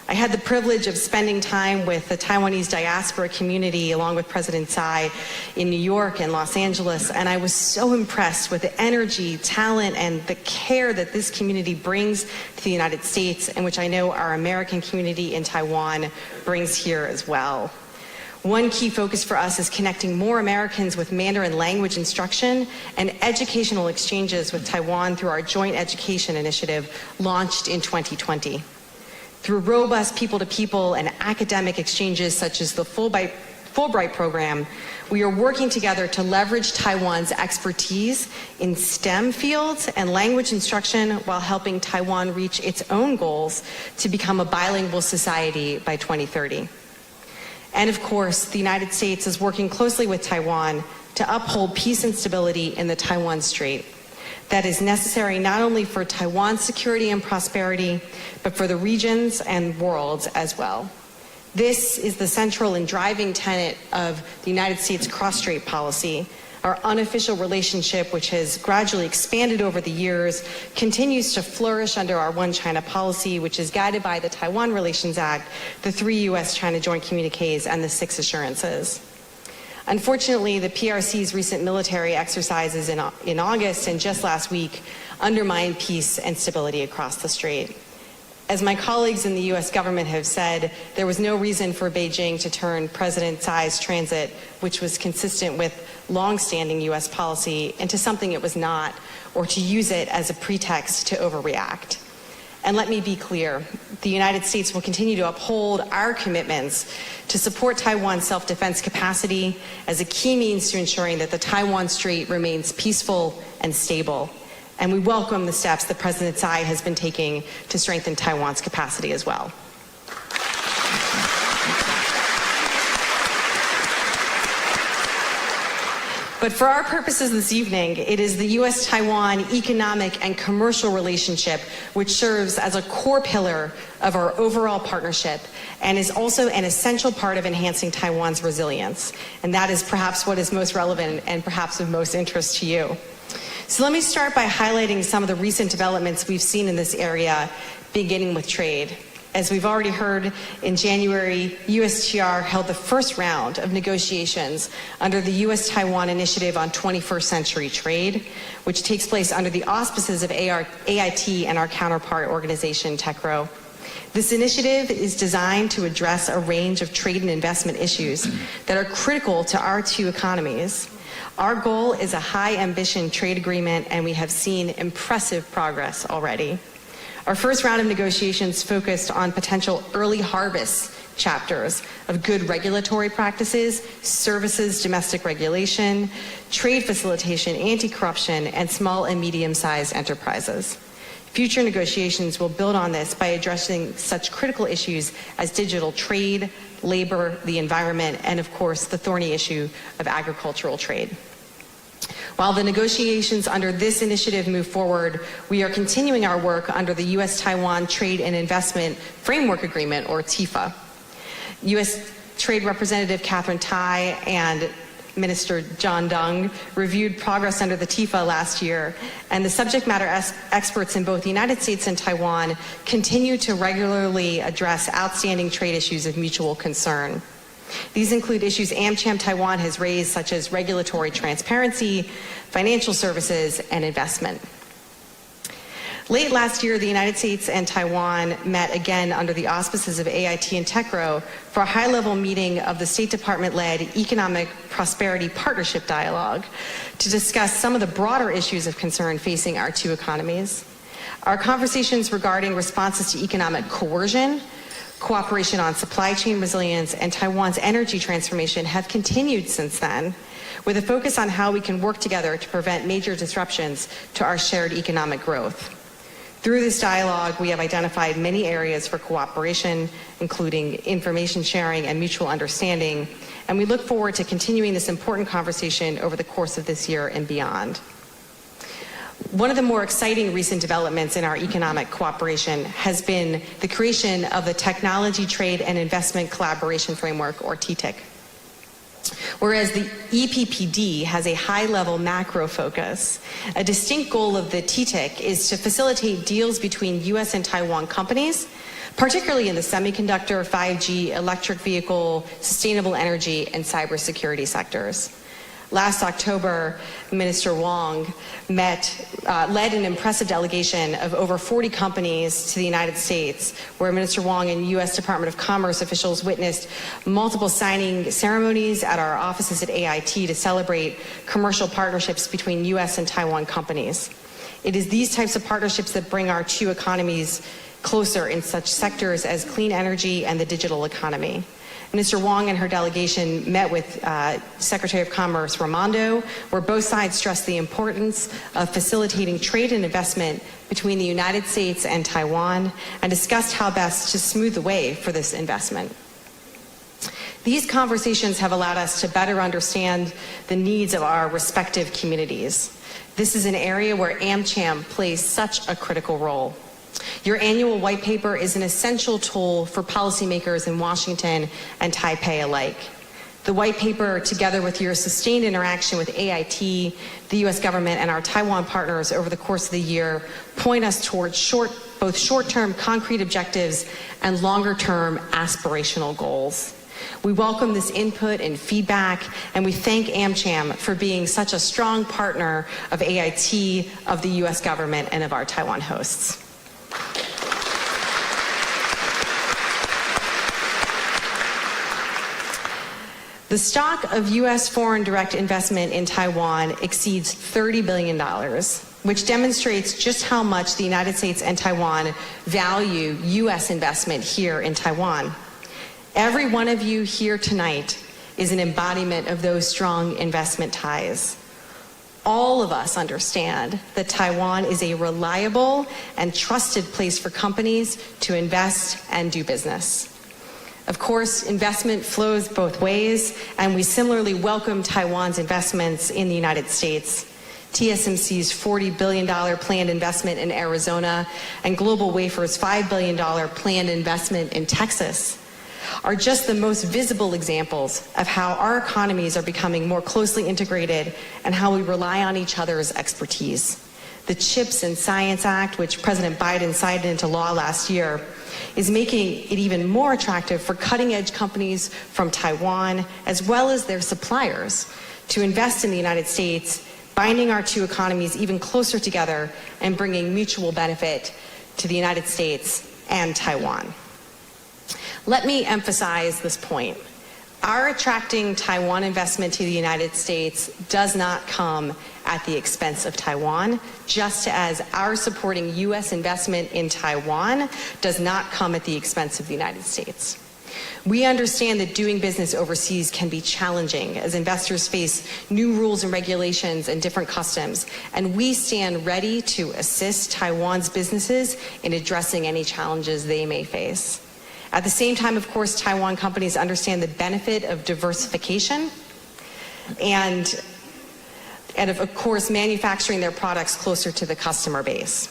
S4: I had the privilege of spending time with the Taiwanese diaspora community along with President Tsai in New York and Los Angeles, and I was so impressed with the energy, talent, and the care that this community brings to the United States, and which I know our American community in Taiwan brings here as well. One key focus for us is connecting more Americans with Mandarin language instruction and educational exchanges with Taiwan through our joint education initiative launched in 2020. Through robust people-to-people and academic exchanges such as the Fulbright program, we are working together to leverage Taiwan's expertise in STEM fields and language instruction while helping Taiwan reach its own goals to become a bilingual society by 2030. And of course, the United States is working closely with Taiwan to uphold peace and stability in the Taiwan Strait. That is necessary not only for Taiwan's security and prosperity, but for the regions and worlds as well. This is the central and driving tenet of the United States cross-strait policy. Our unofficial relationship, which has gradually expanded over the years, continues to flourish under our One China policy, which is guided by the Taiwan Relations Act, the 3 U.S.-China joint communiques, and the 6 assurances. Unfortunately, the PRC's recent military exercises in August and just last week undermined peace and stability across the strait. As my colleagues in the U.S. government have said, there was no reason for Beijing to turn President Tsai's transit, which was consistent with long-standing U.S. policy, into something it was not, or to use it as a pretext to overreact. And let me be clear, the United States will continue to uphold our commitments to support Taiwan's self-defense capacity as a key means to ensuring that the Taiwan Strait remains peaceful and stable. And we welcome the steps that President Tsai has been taking to strengthen Taiwan's capacity as well. But for our purposes this evening, it is the U.S.-Taiwan economic and commercial relationship which serves as a core pillar of our overall partnership and is also an essential part of enhancing Taiwan's resilience. And that is perhaps what is most relevant and perhaps of most interest to you. So let me start by highlighting some of the recent developments we've seen in this area, beginning with trade. As we've already heard, in January, USTR held the first round of negotiations under the U.S.-Taiwan Initiative on 21st Century Trade, which takes place under the auspices of AIT and our counterpart organization, TECRO. This initiative is designed to address a range of trade and investment issues that are critical to our two economies. Our goal is a high-ambition trade agreement, and we have seen impressive progress already. Our first round of negotiations focused on potential early harvest chapters of good regulatory practices, services, domestic regulation, trade facilitation, anti-corruption, and small and medium-sized enterprises. Future negotiations will build on this by addressing such critical issues as digital trade, labor, the environment, and of course, the thorny issue of agricultural trade. While the negotiations under this initiative move forward, we are continuing our work under the U.S.-Taiwan Trade and Investment Framework Agreement, or TIFA. U.S. Trade Representative Catherine Tai and Minister John Dung reviewed progress under the TIFA last year, and the subject matter experts in both the United States and Taiwan continue to regularly address outstanding trade issues of mutual concern. These include issues AmCham Taiwan has raised, such as regulatory transparency, financial services, and investment. Late last year, the United States and Taiwan met again under the auspices of AIT and TECRO for a high-level meeting of the State Department-led Economic Prosperity Partnership Dialogue to discuss some of the broader issues of concern facing our two economies. Our conversations regarding responses to economic coercion, cooperation on supply chain resilience, and Taiwan's energy transformation have continued since then, with a focus on how we can work together to prevent major disruptions to our shared economic growth. Through this dialogue, we have identified many areas for cooperation, including information sharing and mutual understanding, and we look forward to continuing this important conversation over the course of this year and beyond. One of the more exciting recent developments in our economic cooperation has been the creation of the Technology, Trade, and Investment Collaboration Framework, or TTIC. Whereas the EPPD has a high-level macro focus, a distinct goal of the TTIC is to facilitate deals between U.S. and Taiwan companies, particularly in the semiconductor, 5G, electric vehicle, sustainable energy, and cybersecurity sectors. Last October, Minister Wong led an impressive delegation of over 40 companies to the United States, where Minister Wong and U.S. Department of Commerce officials witnessed multiple signing ceremonies at our offices at AIT to celebrate commercial partnerships between U.S. and Taiwan companies. It is these types of partnerships that bring our two economies closer in such sectors as clean energy and the digital economy. Minister Wong and her delegation met with Secretary of Commerce Raimondo, where both sides stressed the importance of facilitating trade and investment between the United States and Taiwan, and discussed how best to smooth the way for this investment. These conversations have allowed us to better understand the needs of our respective communities. This is an area where AmCham plays such a critical role. Your annual white paper is an essential tool for policymakers in Washington and Taipei alike. The white paper, together with your sustained interaction with AIT, the U.S. government, and our Taiwan partners over the course of the year, point us towards both short-term concrete objectives and longer-term aspirational goals. We welcome this input and feedback, and we thank AmCham for being such a strong partner of AIT, of the U.S. government, and of our Taiwan hosts. The stock of U.S. foreign direct investment in Taiwan exceeds $30 billion, which demonstrates just how much the United States and Taiwan value U.S. investment here in Taiwan. Every one of you here tonight is an embodiment of those strong investment ties. All of us understand that Taiwan is a reliable and trusted place for companies to invest and do business. Of course, investment flows both ways, and we similarly welcome Taiwan's investments in the United States. TSMC's $40 billion planned investment in Arizona and Global Wafer's $5 billion planned investment in Texas are just the most visible examples of how our economies are becoming more closely integrated and how we rely on each other's expertise. The CHIPS and Science Act, which President Biden signed into law last year, is making it even more attractive for cutting-edge companies from Taiwan, as well as their suppliers, to invest in the United States, binding our two economies even closer together and bringing mutual benefit to the United States and Taiwan. Let me emphasize this point. Our attracting Taiwan investment to the United States does not come at the expense of Taiwan, just as our supporting U.S. investment in Taiwan does not come at the expense of the United States. We understand that doing business overseas can be challenging as investors face new rules and regulations and different customs, and we stand ready to assist Taiwan's businesses in addressing any challenges they may face. At the same time, of course, Taiwan companies understand the benefit of diversification and of course, manufacturing their products closer to the customer base.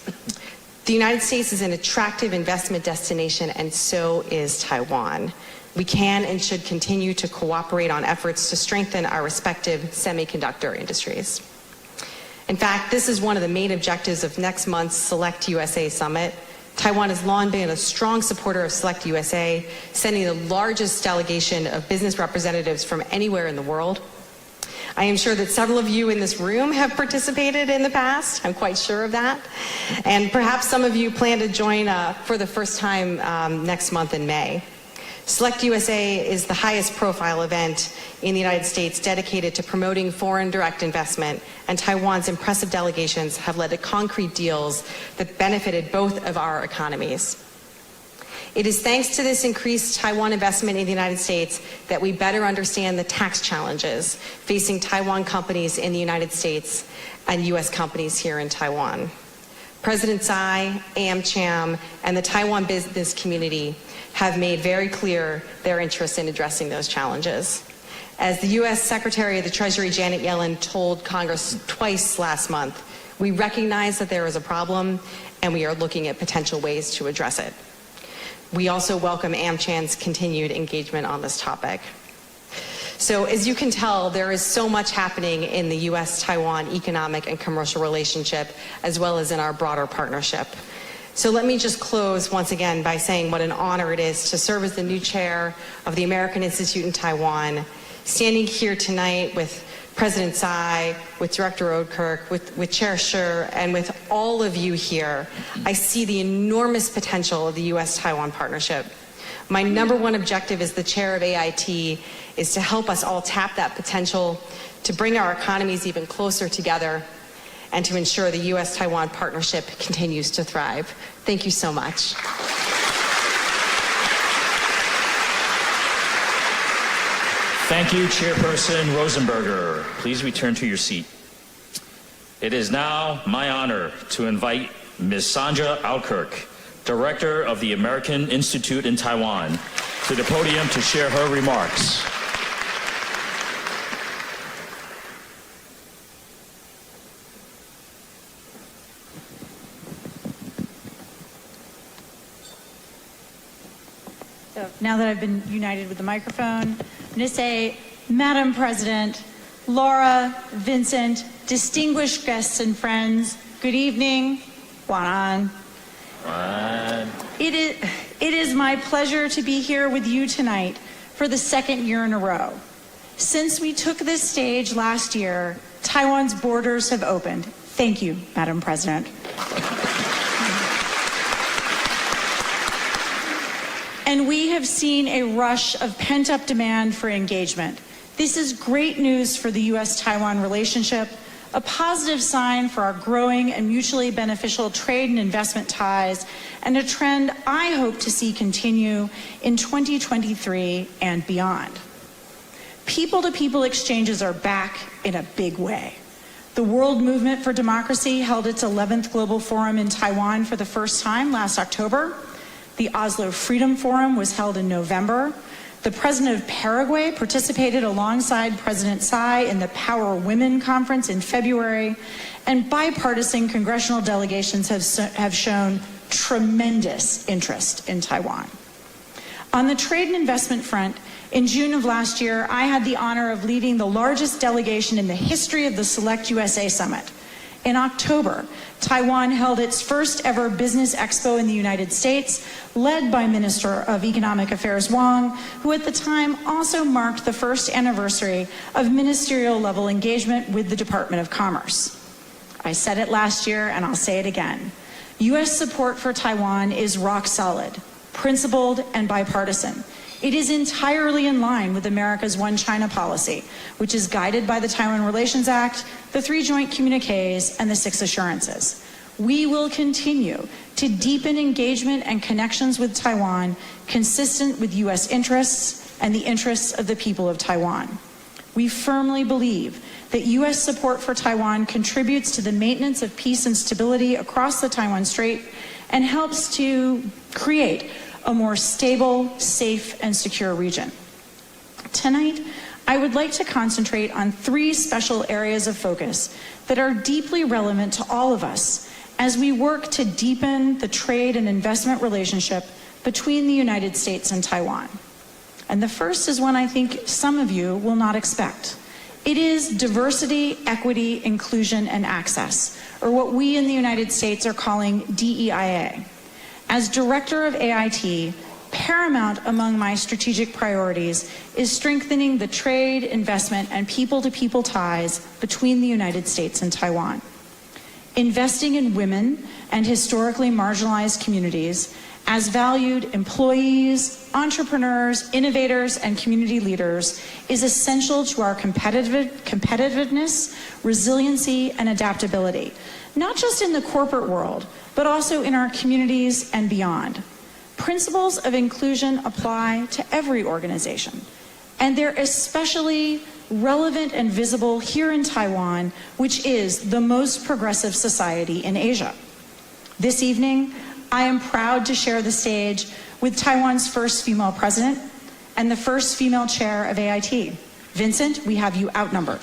S4: The United States is an attractive investment destination, and so is Taiwan. We can and should continue to cooperate on efforts to strengthen our respective semiconductor industries. In fact, this is one of the main objectives of next month's Select USA Summit. Taiwan has long been a strong supporter of Select USA, sending the largest delegation of business representatives from anywhere in the world. I am sure that several of you in this room have participated in the past. I'm quite sure of that. And perhaps some of you plan to join for the first time next month in May. Select USA is the highest profile event in the United States dedicated to promoting foreign direct investment, and Taiwan's impressive delegations have led to concrete deals that benefited both of our economies. It is thanks to this increased Taiwan investment in the United States that we better understand the tax challenges facing Taiwan companies in the United States and U.S. companies here in Taiwan. President Tsai, AmCham, and the Taiwan business community have made very clear their interest in addressing those challenges. As the U.S. Secretary of the Treasury, Janet Yellen, told Congress twice last month, we recognize that there is a problem and we are looking at potential ways to address it. We also welcome AmCham's continued engagement on this topic. So as you can tell, there is so much happening in the U.S.-Taiwan economic and commercial relationship, as well as in our broader partnership. So let me just close once again by saying what an honor it is to serve as the new chair of the American Institute in Taiwan, standing here tonight with President Tsai, with Director Oudkirk, with Chair Shi, and with all of you here. I see the enormous potential of the U.S.-Taiwan partnership. My number one objective as the chair of AIT is to help us all tap that potential, to bring our economies even closer together, and to ensure the U.S.-Taiwan partnership continues to thrive. Thank you so much.
S1: Thank you, Chairperson Rosenberger. Please return to your seat. It is now my honor to invite Ms. Sandra Oudkirk, Director of the American Institute in Taiwan, to the podium to share her remarks.
S5: So now that I've been united with the microphone, I'm going to say, Madam President, Laura, Vincent, distinguished guests and friends, good evening. Guanan. It is my pleasure to be here with you tonight for the second year in a row. Since we took this stage last year, Taiwan's borders have opened. Thank you, Madam President. And we have seen a rush of pent-up demand for engagement. This is great news for the U.S.-Taiwan relationship, a positive sign for our growing and mutually beneficial trade and investment ties, and a trend I hope to see continue in 2023 and beyond. People-to-people exchanges are back in a big way. The World Movement for Democracy held its 11th Global Forum in Taiwan for the first time last October. The Oslo Freedom Forum was held in November. The President of Paraguay participated alongside President Tsai in the Power Women Conference in February, and bipartisan congressional delegations have shown tremendous interest in Taiwan. On the trade and investment front, in June of last year, I had the honor of leading the largest delegation in the history of the Select USA Summit. In October, Taiwan held its first ever business expo in the United States, led by Minister of Economic Affairs Wang, who at the time also marked the first anniversary of ministerial level engagement with the Department of Commerce. I said it last year and I'll say it again. U.S. support for Taiwan is rock solid, principled, and bipartisan. It is entirely in line with America's One China policy, which is guided by the Taiwan Relations Act, the 3 joint communiques, and the 6 assurances. We will continue to deepen engagement and connections with Taiwan consistent with U.S. interests and the interests of the people of Taiwan. We firmly believe that U.S. support for Taiwan contributes to the maintenance of peace and stability across the Taiwan Strait and helps to create a more stable, safe, and secure region. Tonight, I would like to concentrate on 3 special areas of focus that are deeply relevant to all of us as we work to deepen the trade and investment relationship between the United States and Taiwan. And the first is one I think some of you will not expect. It is diversity, equity, inclusion, and access, or what we in the United States are calling DEIA. As director of AIT, paramount among my strategic priorities is strengthening the trade, investment, and people-to-people ties between the United States and Taiwan. Investing in women and historically marginalized communities as valued employees, entrepreneurs, innovators, and community leaders is essential to our competitiveness, resiliency, and adaptability, not just in the corporate world, but also in our communities and beyond. Principles of inclusion apply to every organization, and they're especially relevant and visible here in Taiwan, which is the most progressive society in Asia. This evening, I am proud to share the stage with Taiwan's first female president and the first female chair of AIT. Vincent, we have you outnumbered.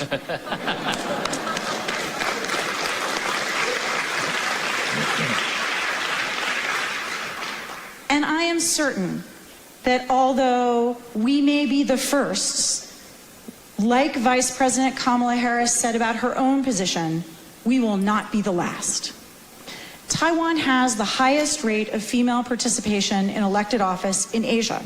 S5: And I am certain that although we may be the firsts, like Vice President Kamala Harris said about her own position, we will not be the last. Taiwan has the highest rate of female participation in elected office in Asia.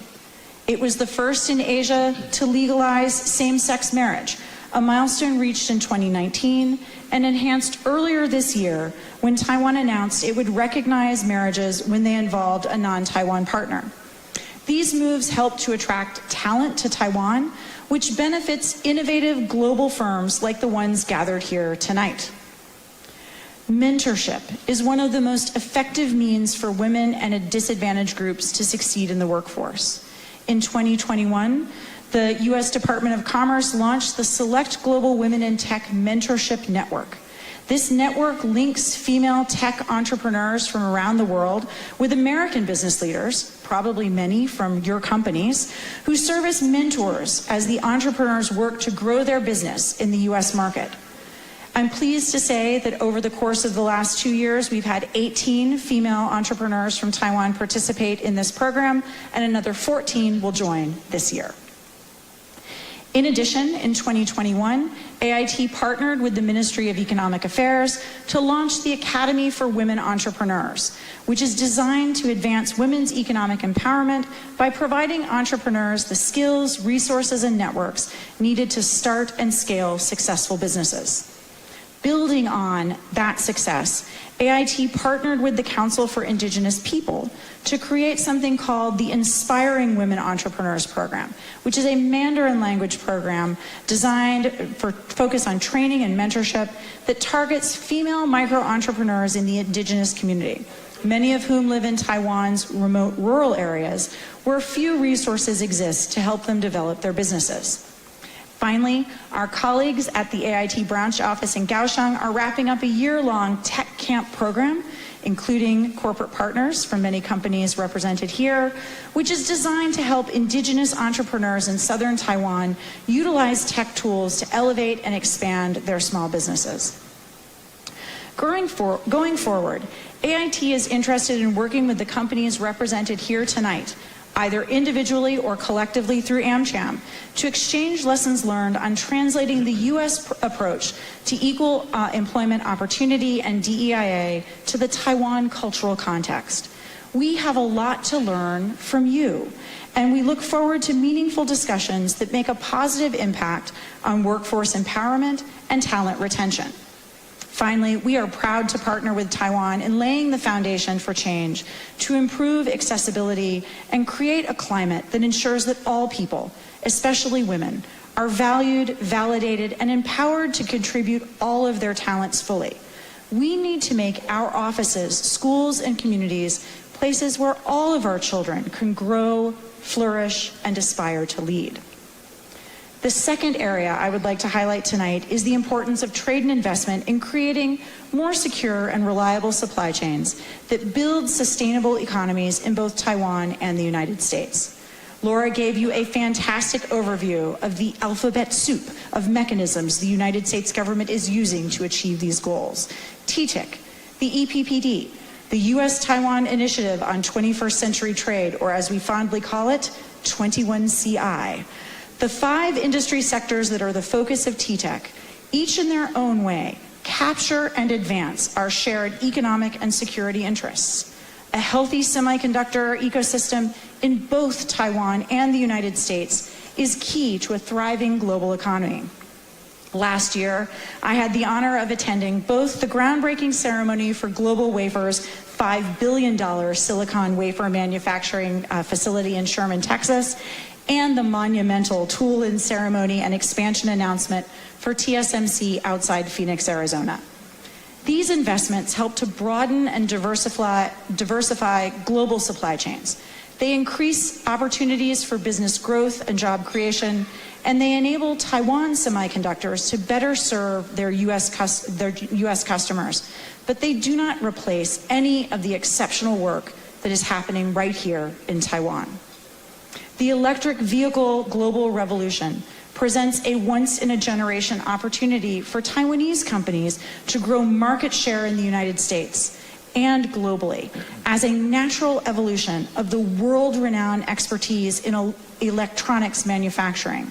S5: It was the first in Asia to legalize same-sex marriage, a milestone reached in 2019 and enhanced earlier this year when Taiwan announced it would recognize marriages when they involved a non-Taiwan partner. These moves help to attract talent to Taiwan, which benefits innovative global firms like the ones gathered here tonight. Mentorship is one of the most effective means for women and disadvantaged groups to succeed in the workforce. In 2021, the U.S. Department of Commerce launched the Select Global Women in Tech Mentorship Network. This network links female tech entrepreneurs from around the world with American business leaders, probably many from your companies, who serve as mentors as the entrepreneurs work to grow their business in the U.S. market. I'm pleased to say that over the course of the last 2 years, we've had 18 female entrepreneurs from Taiwan participate in this program, and another 14 will join this year. In addition, in 2021, AIT partnered with the Ministry of Economic Affairs to launch the Academy for Women Entrepreneurs, which is designed to advance women's economic empowerment by providing entrepreneurs the skills, resources, and networks needed to start and scale successful businesses. Building on that success, AIT partnered with the Council for Indigenous People to create something called the Inspiring Women Entrepreneurs Program, which is a Mandarin language program designed for focus on training and mentorship that targets female micro-entrepreneurs in the indigenous community, many of whom live in Taiwan's remote rural areas where few resources exist to help them develop their businesses. Finally, our colleagues at the AIT branch office in Kaohsiung are wrapping up a year-long tech camp program, including corporate partners from many companies represented here, which is designed to help indigenous entrepreneurs in southern Taiwan utilize tech tools to elevate and expand their small businesses. Going forward, AIT is interested in working with the companies represented here tonight either individually or collectively through AmCham, to exchange lessons learned on translating the U.S. approach to equal employment opportunity and DEIA to the Taiwan cultural context. We have a lot to learn from you, and we look forward to meaningful discussions that make a positive impact on workforce empowerment and talent retention. Finally, we are proud to partner with Taiwan in laying the foundation for change to improve accessibility and create a climate that ensures that all people, especially women, are valued, validated, and empowered to contribute all of their talents fully. We need to make our offices, schools, and communities places where all of our children can grow, flourish, and aspire to lead. The second area I would like to highlight tonight is the importance of trade and investment in creating more secure and reliable supply chains that build sustainable economies in both Taiwan and the United States. Laura gave you a fantastic overview of the alphabet soup of mechanisms the United States government is using to achieve these goals. TTIC, the EPPD, the U.S.-Taiwan Initiative on 21st Century Trade, or as we fondly call it, 21CI. The 5 industry sectors that are the focus of TTIC, each in their own way, capture and advance our shared economic and security interests. A healthy semiconductor ecosystem in both Taiwan and the United States is key to a thriving global economy. Last year, I had the honor of attending both the groundbreaking ceremony for Global Wafer's $5 billion silicon wafer manufacturing facility in Sherman, Texas, and the monumental tool-in ceremony and expansion announcement for TSMC outside Phoenix, Arizona. These investments help to broaden and diversify global supply chains. They increase opportunities for business growth and job creation, and they enable Taiwan Semiconductors to better serve their U.S. customers. But they do not replace any of the exceptional work that is happening right here in Taiwan. The electric vehicle global revolution presents a once-in-a-generation opportunity for Taiwanese companies to grow market share in the United States and globally as a natural evolution of the world-renowned expertise in electronics manufacturing.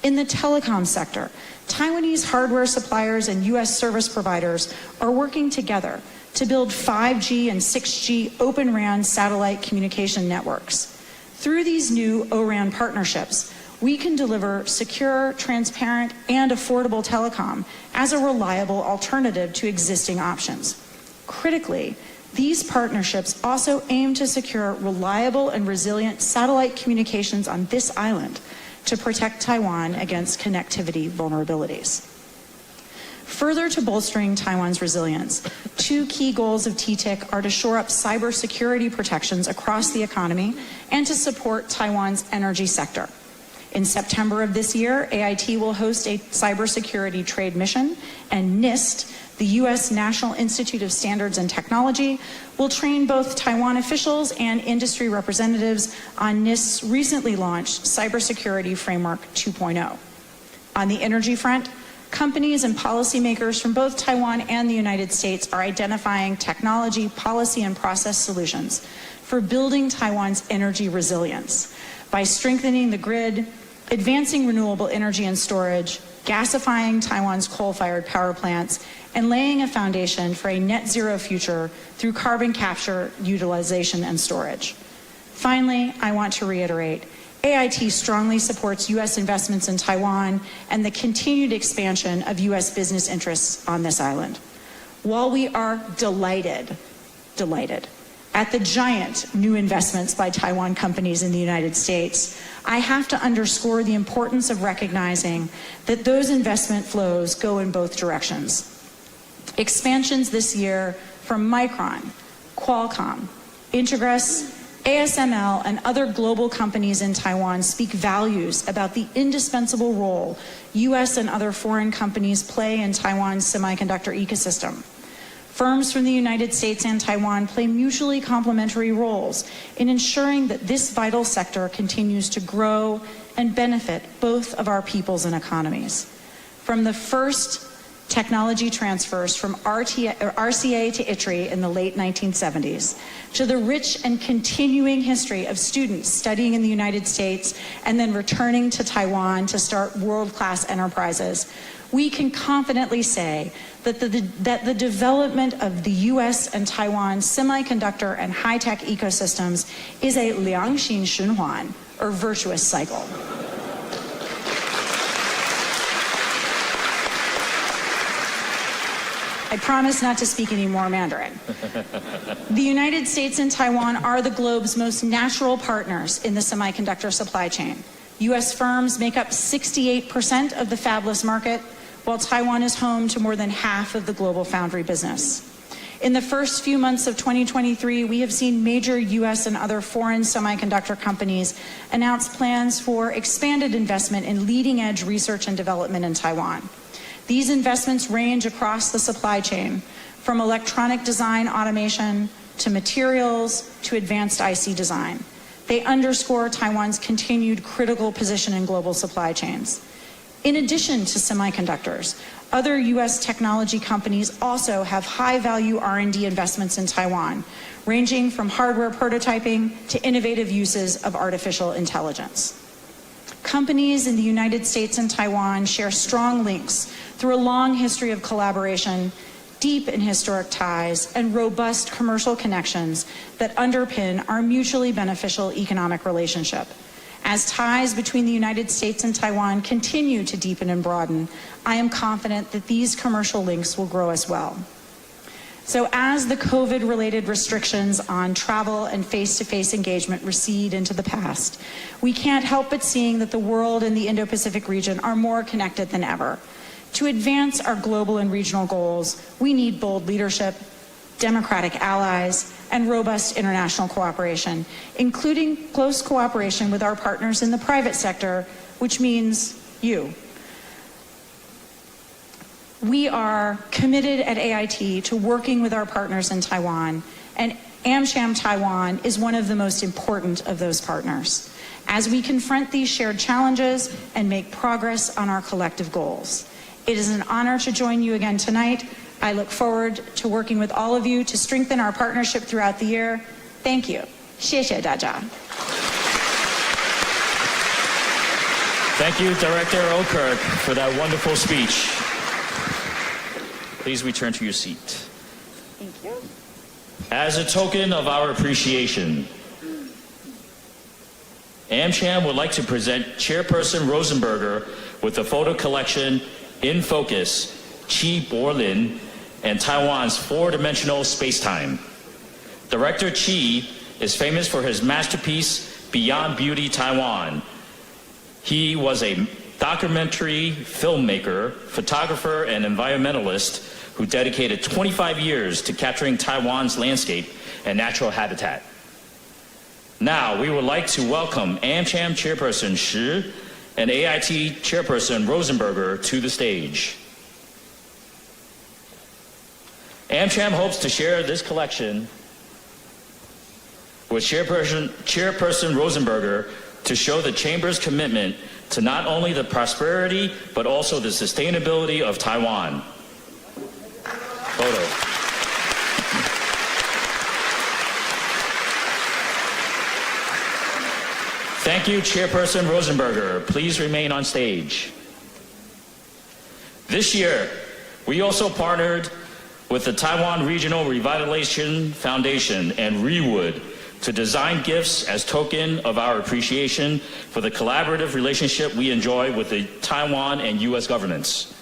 S5: In the telecom sector, Taiwanese hardware suppliers and U.S. service providers are working together to build 5G and 6G Open RAN satellite communication networks. Through these new O-RAN partnerships, we can deliver secure, transparent, and affordable telecom as a reliable alternative to existing options. Critically, these partnerships also aim to secure reliable and resilient satellite communications on this island to protect Taiwan against connectivity vulnerabilities. Further to bolstering Taiwan's resilience, 2 key goals of TTIC are to shore up cybersecurity protections across the economy and to support Taiwan's energy sector. In September of this year, AIT will host a cybersecurity trade mission, and NIST, the U.S. National Institute of Standards and Technology, will train both Taiwan officials and industry representatives on NIST's recently launched Cybersecurity Framework 2.0. On the energy front, companies and policymakers from both Taiwan and the United States are identifying technology, policy, and process solutions for building Taiwan's energy resilience by strengthening the grid, advancing renewable energy and storage, gasifying Taiwan's coal-fired power plants, and laying a foundation for a net zero future through carbon capture, utilization, and storage. Finally, I want to reiterate, AIT strongly supports U.S. investments in Taiwan and the continued expansion of U.S. business interests on this island. While we are delighted at the giant new investments by Taiwan companies in the United States, I have to underscore the importance of recognizing that those investment flows go in both directions. Expansions this year from Micron, Qualcomm, Integris, ASML, and other global companies in Taiwan speak values about the indispensable role U.S. and other foreign companies play in Taiwan's semiconductor ecosystem. Firms from the United States and Taiwan play mutually complementary roles in ensuring that this vital sector continues to grow and benefit both of our peoples and economies. From the first technology transfers from RCA to ITRI in the late 1970s, to the rich and continuing history of students studying in the United States and then returning to Taiwan to start world-class enterprises, we can confidently say that the development of the U.S. and Taiwan semiconductor and high-tech ecosystems is a 良性循环, or virtuous cycle. I promise not to speak any more Mandarin. The United States and Taiwan are the globe's most natural partners in the semiconductor supply chain. U.S. firms make up 68% of the fabless market, while Taiwan is home to more than half of the global foundry business. In the first few months of 2023, we have seen major U.S. and other foreign semiconductor companies announce plans for expanded investment in leading-edge research and development in Taiwan. These investments range across the supply chain, from electronic design automation to materials to advanced IC design. They underscore Taiwan's continued critical position in global supply chains. In addition to semiconductors, other U.S. technology companies also have high-value R&D investments in Taiwan, ranging from hardware prototyping to innovative uses of artificial intelligence. Companies in the United States and Taiwan share strong links through a long history of collaboration, deep and historic ties, and robust commercial connections that underpin our mutually beneficial economic relationship. As ties between the United States and Taiwan continue to deepen and broaden, I am confident that these commercial links will grow as well. So as the COVID-related restrictions on travel and face-to-face engagement recede into the past, we can't help but seeing that the world and the Indo-Pacific region are more connected than ever. To advance our global and regional goals, we need bold leadership, democratic allies, and robust international cooperation, including close cooperation with our partners in the private sector, which means you. We are committed at AIT to working with our partners in Taiwan, and AmCham Taiwan is one of the most important of those partners, as we confront these shared challenges and make progress on our collective goals. It is an honor to join you again tonight. I look forward to working with all of you to strengthen our partnership throughout the year. Thank you. 谢谢大家.
S1: Thank you, Director Okirk, for that wonderful speech. Please return to your seat.
S5: Thank you.
S1: As a token of our appreciation, AmCham would like to present Chairperson Rosenberger with the photo collection In Focus, Chi Borlin, and Taiwan's four-dimensional space-time. Director Chi is famous for his masterpiece, Beyond Beauty Taiwan. He was a documentary filmmaker, photographer, and environmentalist who dedicated 25 years to capturing Taiwan's landscape and natural habitat. Now, we would like to welcome AmCham Chairperson Shi and AIT Chairperson Rosenberger to the stage. AmCham hopes to share this collection with Chairperson Rosenberger to show the Chamber's commitment to not only the prosperity, but also the sustainability of Taiwan. Photo. Thank you, Chairperson Rosenberger. Please remain on stage. This year, we also partnered with the Taiwan Regional Revitalization Foundation and Rewood to design gifts as token of our appreciation for the collaborative relationship we enjoy with the Taiwan and U.S. governments.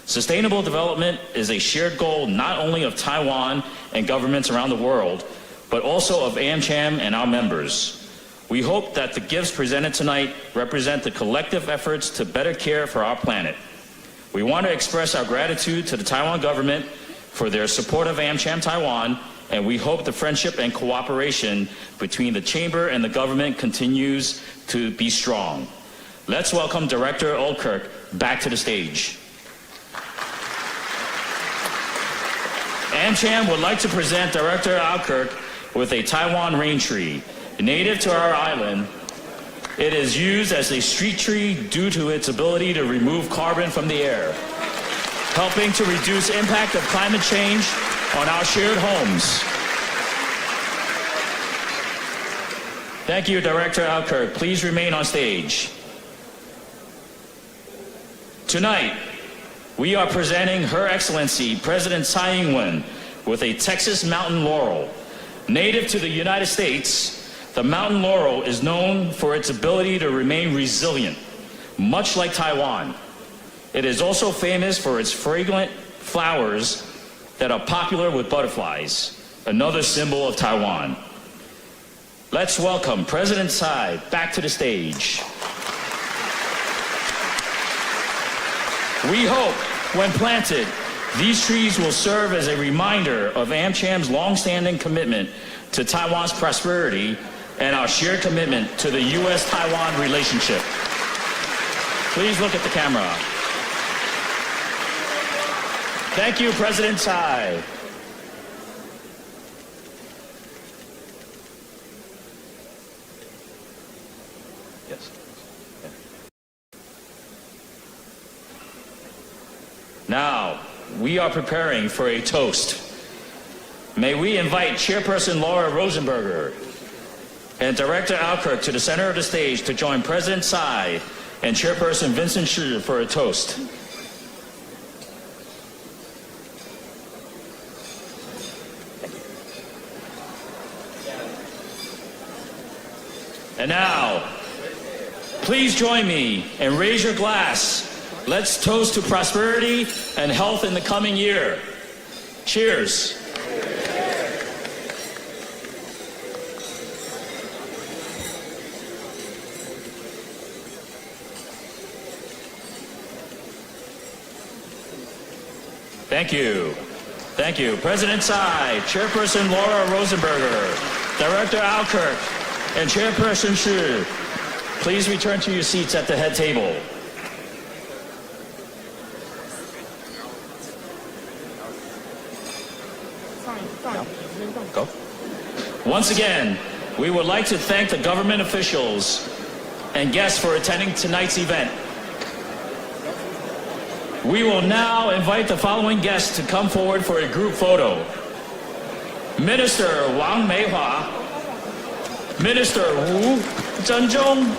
S1: Sustainable development is a shared goal not only of Taiwan and governments around the world, but also of AmCham and our members. We hope that the gifts presented tonight represent the collective efforts to better care for our planet. We want to express our gratitude to the Taiwan government for their support of AmCham Taiwan, and we hope the friendship and cooperation between the Chamber and the government continues to be strong. Let's welcome Director Okirk back to the stage. AmCham would like to present Director Okirk with a Taiwan rain tree. Native to our island, it is used as a street tree due to its ability to remove carbon from the air. helping to reduce impact of climate change on our shared homes. Thank you, Director Alkirk. Please remain on stage. Tonight, we are presenting Her Excellency President Tsai Ing-wen with a Texas mountain laurel. Native to the United States, the mountain laurel is known for its ability to remain resilient, much like Taiwan. It is also famous for its fragrant flowers that are popular with butterflies, another symbol of Taiwan. Let's welcome President Tsai back to the stage. We hope, when planted, these trees will serve as a reminder of AmCham's long-standing commitment to Taiwan's prosperity and our shared commitment to the U.S.-Taiwan relationship. Please look at the camera. Thank you, President Tsai. Yes. Now, we are preparing for a toast. May we invite Chairperson Laura Rosenberger and Director Alkirk to the center of the stage to join President Tsai and Chairperson Vincent Shi for a toast. And now, please join me and raise your glass. Let's toast to prosperity and health in the coming year. Cheers. Thank you. Thank you. President Tsai, Chairperson Laura Rosenberger, Director Alkirk, and Chairperson Shi, please return to your seats at the head table. Go. Once again, we would like to thank the government officials and guests for attending tonight's event. We will now invite the following guests to come forward for a group photo. Minister Wang Meihua, Minister Wu Zhenzhong,